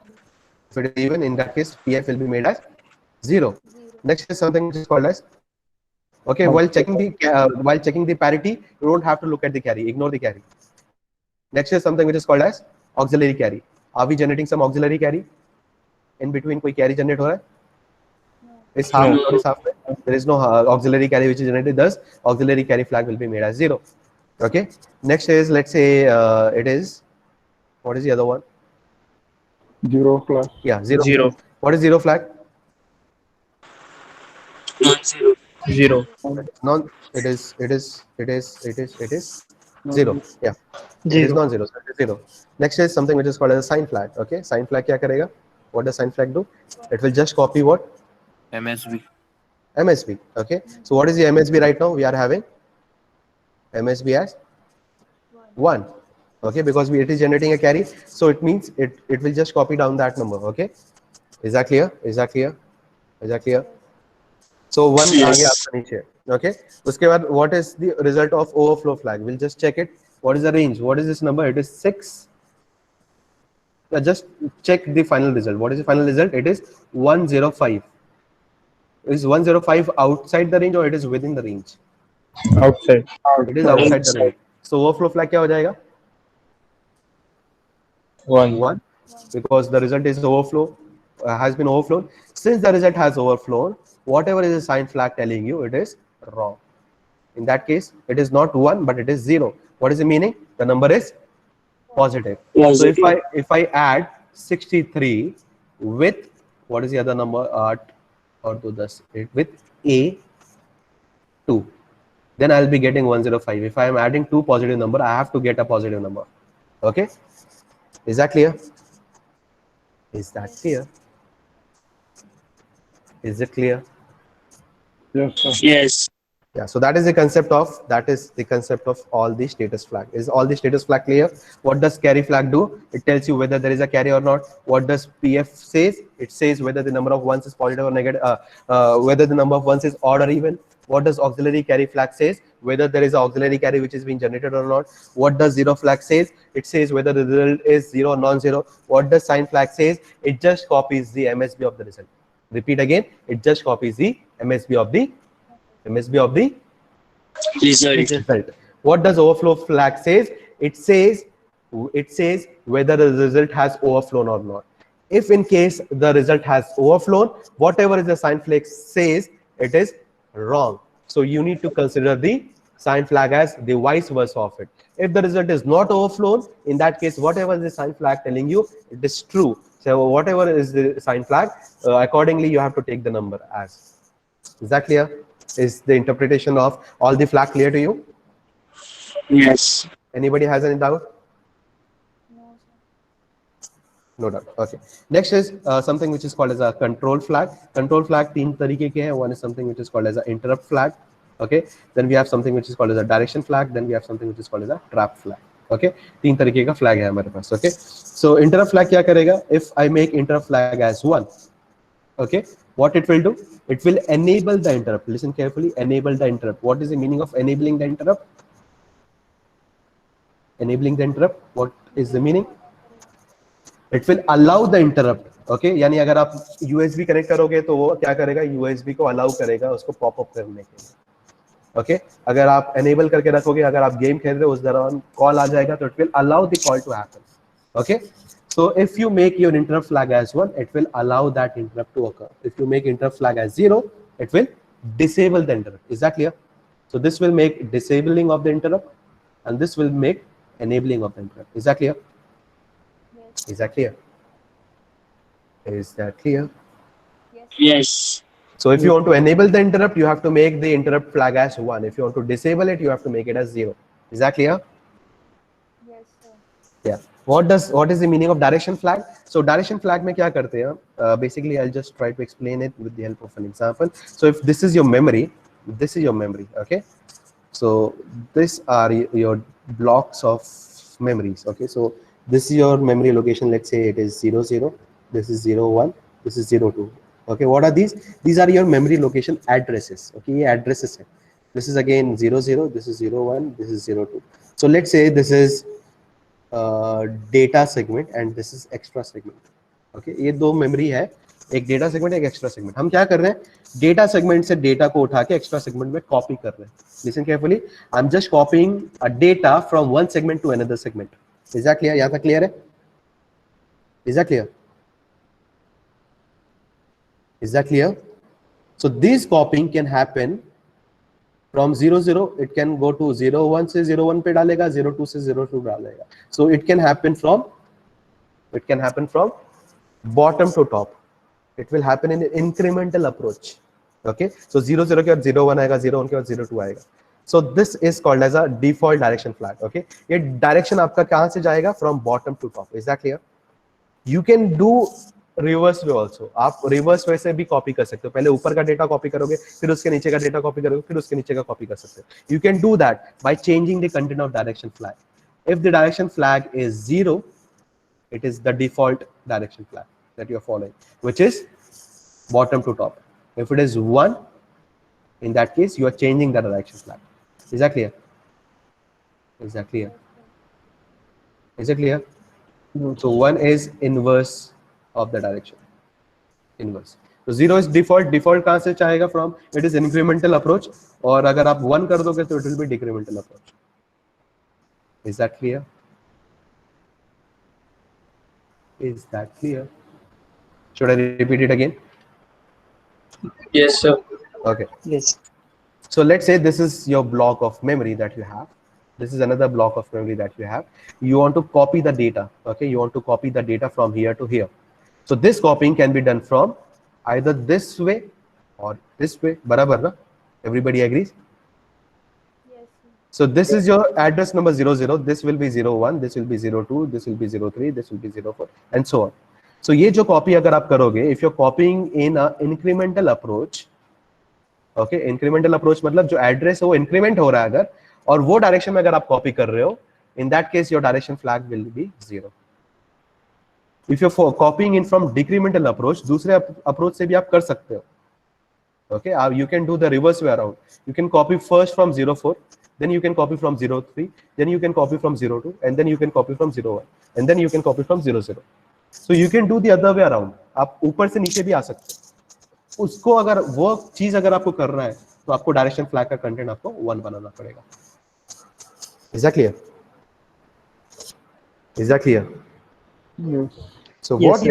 If it is even, in that case, PF will be made as 0. Next is something which is called as, okay, while checking the parity, you don't have to look at the carry, ignore the carry. Next is something which is called as auxiliary carry. Are we generating some auxiliary carry? In between कोई carry generate हो रहा है? Is half or is half? There is no auxiliary carry which is generated, thus auxiliary carry flag will be made as 0. Okay. Next is, let's say it is, what is the other one? 0 flag. Yeah, 0. 0. What is 0 flag? Non-zero. 0. Non. It is 0. Yeah. It is 0. non-zero. So it is 0. Next is something which is called as a sign flag. Okay. Sign flag क्या करेगा? What does sign flag do? It will just copy what? MSB. MSB. Okay. So what is the MSB right now? We are having MSB as 1. Okay, because it is generating a carry, so it means it will just copy down that number. Okay, is that clear? Is that clear? Is that clear? So 1 आएंगे आपका नीचे. Okay, उसके बाद what is the result of overflow flag? We'll just check it. What is the range? What is this number? It is 6. Just check the final result. What is the final result? It is 105. Is 105 outside the range or it is within the range? Outside. It is outside the range. So overflow flag क्या हो जाएगा? 1, because the result is overflow, has been overflown. Since the result has overflown, whatever is the sign flag telling you, it is wrong. In that case, it is not 1 but it is 0. What is the meaning? The number is positive. So if I add 63 with, what is the other number, with A2, then I'll be getting 105. If I am adding 2 positive number, I have to get a positive number. Okay, is that clear? Is that clear? Is it clear? Yes, sir. Yes. Yeah, so that is the concept of all the status flag. Is all the status flag clear? What does carry flag do? It tells you whether there is a carry or not. What does PF says? It says whether the number of ones is positive or negative, whether the number of ones is odd or even. What does auxiliary carry flag says? Whether there is auxiliary carry which is being generated or not. What does 0 flag says? It says whether the result is 0 or non-zero. What does sign flag says? It just copies the MSB of the result. Repeat again. It just copies the MSB of the result. What does overflow flag says? It says whether the result has overflown or not. If in case the result has overflown, whatever is the sign flag says, it is wrong. So you need to consider the sign flag as the vice versa of it. If the result is not overflown, in that case, whatever is the sign flag telling you, it is true. So whatever is the sign flag, accordingly you have to take the number as. Is that clear? Is the interpretation of all the flag clear to you? Yes. Anybody has any doubt? No doubt. Okay. Next is something which is called as a control flag. Control flag तीन तरीके के हैं. One is something which is called as an interrupt flag. Okay. Then we have something which is called as a direction flag. Then we have something which is called as a trap flag. Okay. तीन तरीके का flag है हमारे पास. Okay. So interrupt flag क्या करेगा? If I make interrupt flag as 1, okay, what it will do? It will enable the interrupt. Listen carefully. Enable the interrupt. What is the meaning of enabling the interrupt? Enabling the interrupt. What is the meaning? It will allow the interrupt. Okay, यानी अगर आप USB connect करोगे तो वो क्या करेगा? USB को allow करेगा उसको पॉप अप करने के लिए. ओके, अगर आप एनेबल करके रखोगे, अगर आप गेम खेल रहे हो उस दौरान कॉल आ जाएगा तो it will allow the call to happen. Okay, so if you make your interrupt flag as 1, it will allow that interrupt to occur. If you make interrupt flag as 0, it will disable the interrupt. Is that clear? So this will make disabling of the interrupt and this will make enabling of the interrupt. Is that clear? Is that clear? Is that clear? Yes. So if you want to enable the interrupt, you have to make the interrupt flag as 1. If you want to disable it, you have to make it as 0. Is that clear? Yes, sir. Yeah. What is the meaning of direction flag? So direction flag में क्या करते हैं? Basically, I'll just try to explain it with the help of an example. So if this is your memory, okay? So these are your blocks of memories, okay? So this is your memory location. Let's say it is 0, 0. This is 0, 1. This is 0, 2. Okay, what are these? These are your memory location addresses. Okay, ये addresses हैं. This is again 0 0, this is 0 1, this is 0 2. So let's say this is data segment and this is extra segment. Okay, ये दो memory है, एक data segment एक extra segment. हम क्या कर रहे हैं, डेटा सेगमेंट से डेटा को उठा के एक्स्ट्रा सेगमेंट में कॉपी कर रहे हैं. Listen carefully, I am just copying a data from one segment to another segment. Is that clear? यहां तक क्लियर है? Is that clear? Is that clear? So this copying can happen from 0 0, it can go to 0 1 से 0 1 पे डालेगा, 0 2 से 0 2 डालेगा. So it can happen from bottom to top. It will happen in an incremental approach. Okay, so 0 0 के बाद 0 1 आएगा, 0 1 के बाद 0 2 आएगा. So this is called as a default direction flag. Okay, ये direction आपका कहाँ से जाएगा? From bottom to top. Is that clear? You can do reverse way also. आप रिवर्स वे से भी कॉपी कर सकते हो. पहले ऊपर का डेटा कॉपी करोगे, फिर उसके नीचे का डेटा कॉपी करोगे, फिर उसके नीचे का कॉपी कर सकते हो. You can do that by changing the content of direction flag. If the direction flag is 0, it is the default direction flag that you are following, which is bottom to top. If it is 1, in that case you are changing the direction flag. Is that clear? Is that clear? Is it clear? So 1 is inverse of the direction. Inverse. So 0 is default. Default कहाँ से चाहेगा? From it is incremental approach. और अगर आप 1 कर दोगे तो it will be decremental approach. Is that clear? Is that clear? Should I repeat it again? Yes, sir. Okay. Yes. So let's say this is your block of memory that you have. This is another block of memory that you have. You want to copy the data. Okay, you want to copy the data from here to here. So this copying can be done from either this way or this way. Barabar, na? Everybody agrees? Yes, sir. So this is your address number 00. This will be 01. This will be 02. This will be 03. This will be 04, and so on. So ये जो copy अगर आप करोगे, if you're copying in a incremental approach, okay, incremental approach मतलब जो address है वो increment हो रहा है अगर, और वो direction में अगर आप copy कर रहे हो, in that case your direction flag will be 0. If you're copying in from decremental approach, दूसरे approach से भी आप कर सकते हो. Okay, you can do the reverse way around. You can copy first from 04, then you can copy from 03, then you can copy from 02, and then you can copy from 01, and then you can copy from 00. So you can do the other way around. आप ऊपर से नीचे भी आ सकते हो. उसको अगर वो चीज अगर आपको करना है तो आपको डायरेक्शन फ्लैग का कंटेंट आपको 1 बनाना पड़ेगा. Is that clear? Is that clear? Yes. So Yes, what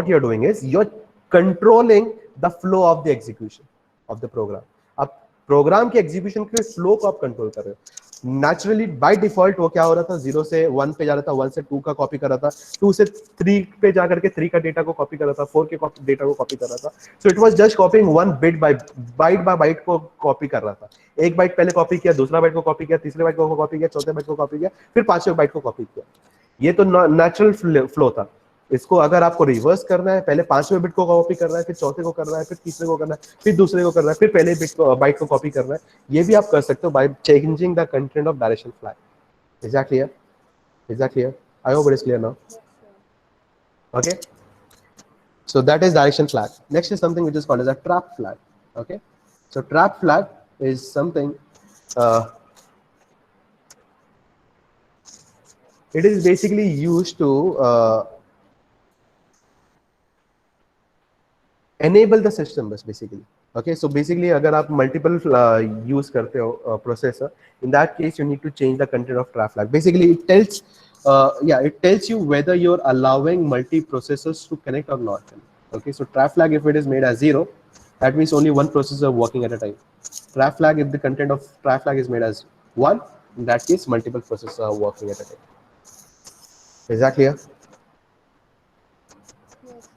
you're doing is you're controlling the flow of the execution of the program. आप प्रोग्राम के एग्जीक्यूशन के फ्लो को आप कंट्रोल कर रहे हो. नेचुरली बाय डिफॉल्ट वो क्या हो रहा था, 0 से 1 पे जा रहा था, 1 से 2 का कॉपी कर रहा था, 2 से 3 पे जा करके 3 का डेटा को कॉपी कर रहा था, 4 के डेटा को कॉपी कर रहा था. So it was just copying 1 bit by byte को कॉपी कर रहा था. एक बाइट पहले कॉपी किया, दूसरा बाइट को कॉपी किया, तीसरे बाइट को कॉपी किया, चौथे बाइट को कॉपी किया, फिर पांचवें बाइट को कॉपी किया. ये तो नेचुरल फ्लो था. इसको अगर आपको रिवर्स करना है, पहले पांचवें बिट को कॉपी करना है, फिर चौथे को करना है, फिर तीसरे को करना है, फिर दूसरे को करना है, फिर पहले बाइट को कॉपी करना है. ये भी आप कर सकते हो by changing the content of direction flag. Is that clear? Is that clear? I hope it is clear now. Okay, so that is direction flag. Next is something which is called as a trap flag. Okay, so trap flag is something it is basically used to enable the system bus basically. Okay, so basically अगर आप multiple use करते हो processor, in that case you need to change the content of trap flag. Basically it tells it tells you whether you're allowing multi processors to connect or not. Okay, so trap flag, if it is made as 0, that means only one processor working at a time. Trap flag, if the content of trap flag is made as 1, in that case multiple processors are working at a time. Is that clear? Yes,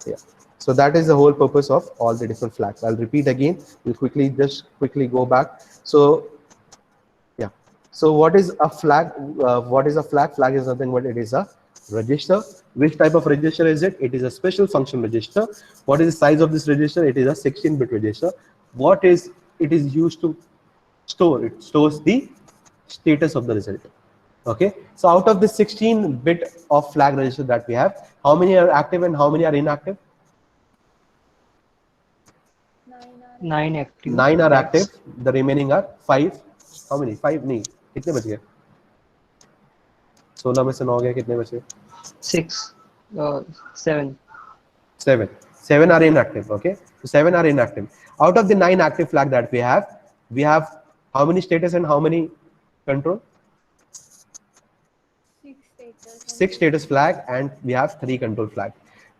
sir. Yeah. So that is the whole purpose of all the different flags. I'll repeat again. We'll quickly go back. So yeah. So what is a flag? What is a flag? Flag is nothing but it is a register. Which type of register is it? It is a special function register. What is the size of this register? It is a 16-bit register. What is it is used to store? It stores the status of the result. Okay. So out of the 16-bit of flag register that we have, how many are active and how many are inactive? 9 are 9 active. 9 are flags. active, the remaining are 5. How many? 5 नहीं, कितने बच गए? 16 में से 9 गए, कितने बचे? 6. 7. 7. 7 are inactive. Okay, so 7 are inactive. Out of the 9 active flag that we have how many status and how many control? 6 status. 6 status flag, and we have 3 control flag.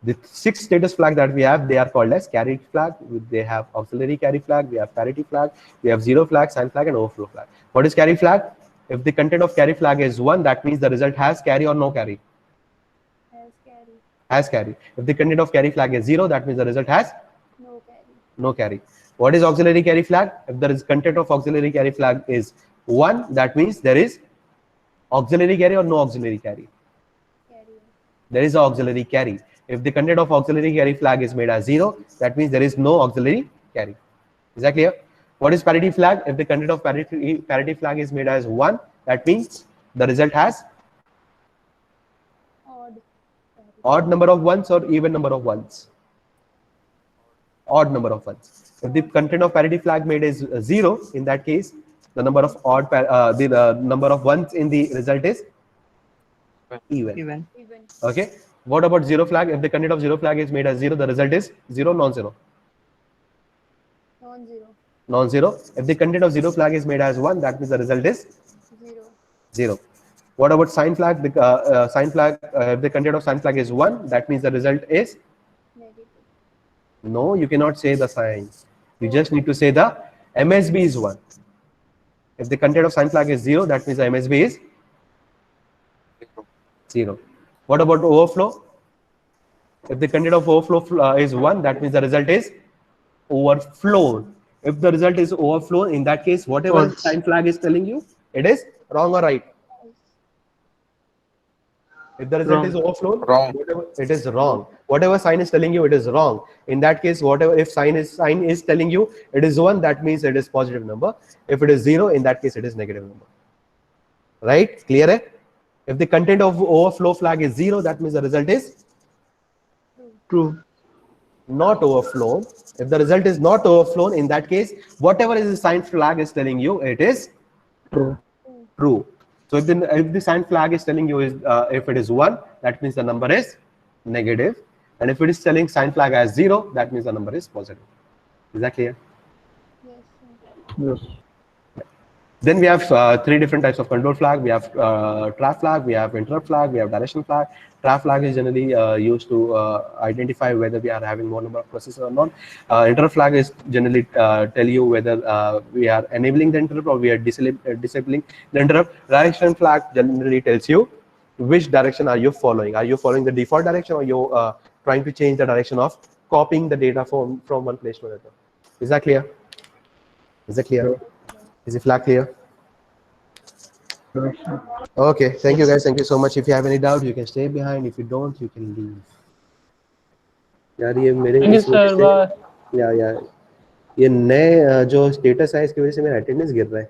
The 6 status flag that we have, they are called as carry flag. They have auxiliary carry flag, we have parity flag, we have zero flag, sign flag, and overflow flag. What is carry flag? If the content of carry flag is 1, that means the result has carry or no carry. Has carry. Has carry. If the content of carry flag is 0, that means the result has No carry. no carry. What is auxiliary carry flag? If the content of auxiliary carry flag is 1, that means there is auxiliary carry or no auxiliary carry. Carry. There is auxiliary carry. If the content of auxiliary carry flag is made as 0, that means there is no auxiliary carry. Is that clear? What is parity flag? If the content of parity flag is made as 1, that means the result has Odd. Carry. odd number of ones or even number of ones. Odd number of ones. If the content of parity flag made is 0, in that case, the number of the number of ones in the result is even. Even. Even. Okay. What about zero flag? If the content of zero flag is made as 0, the result is 0, non-zero. Non-zero. Non-zero. If the content of zero flag is made as 1, that means the result is Zero. 0. What about sign flag? The sign flag, if the content of sign flag is 1, that means the result is Negative. no. You cannot say the sign. You just need to say the MSB is 1. If the content of sign flag is 0, that means the MSB is 0. What about overflow? If the content of overflow is 1, that means the result is overflown. If the result is overflown, in that case, whatever False. sign flag is telling you, it is wrong or right. If the result Wrong. is overflown, Wrong. it is wrong. Whatever sign is telling you, it is wrong. In that case, whatever if sign is telling you it is 1, that means it is positive number. If it is 0, in that case, it is negative number. Right? Clear? Eh? If the content of overflow flag is 0, that means the result is True. not overflown. If the result is not overflown, in that case, whatever is the sign flag is telling you, it is True. true. So if the sign flag is telling you is if it is 1, that means the number is negative, and if it is telling sign flag as 0, that means the number is positive. Is that clear? Yes. Sir. Yes. Then we have 3 different types of control flag. We have trap flag, we have interrupt flag, we have direction flag. Trap flag is generally used to identify whether we are having more number of processes or not. Interrupt flag is generally tell you whether we are enabling the interrupt or we are disabling the interrupt. Direction flag generally tells you which direction are you following. Are you following the default direction, or you trying to change the direction of copying the data from one place to another? Is that clear? Is that clear? Is the flag clear? Yes. Okay, thank you guys. Thank you so much. If you have any doubt, you can stay behind. If you don't, you can leave. यार ये मेरे Thank you, sir. Bye. या ये नए जो status है इसकी वजह से मेरा अटेंडेंस गिर रहा है.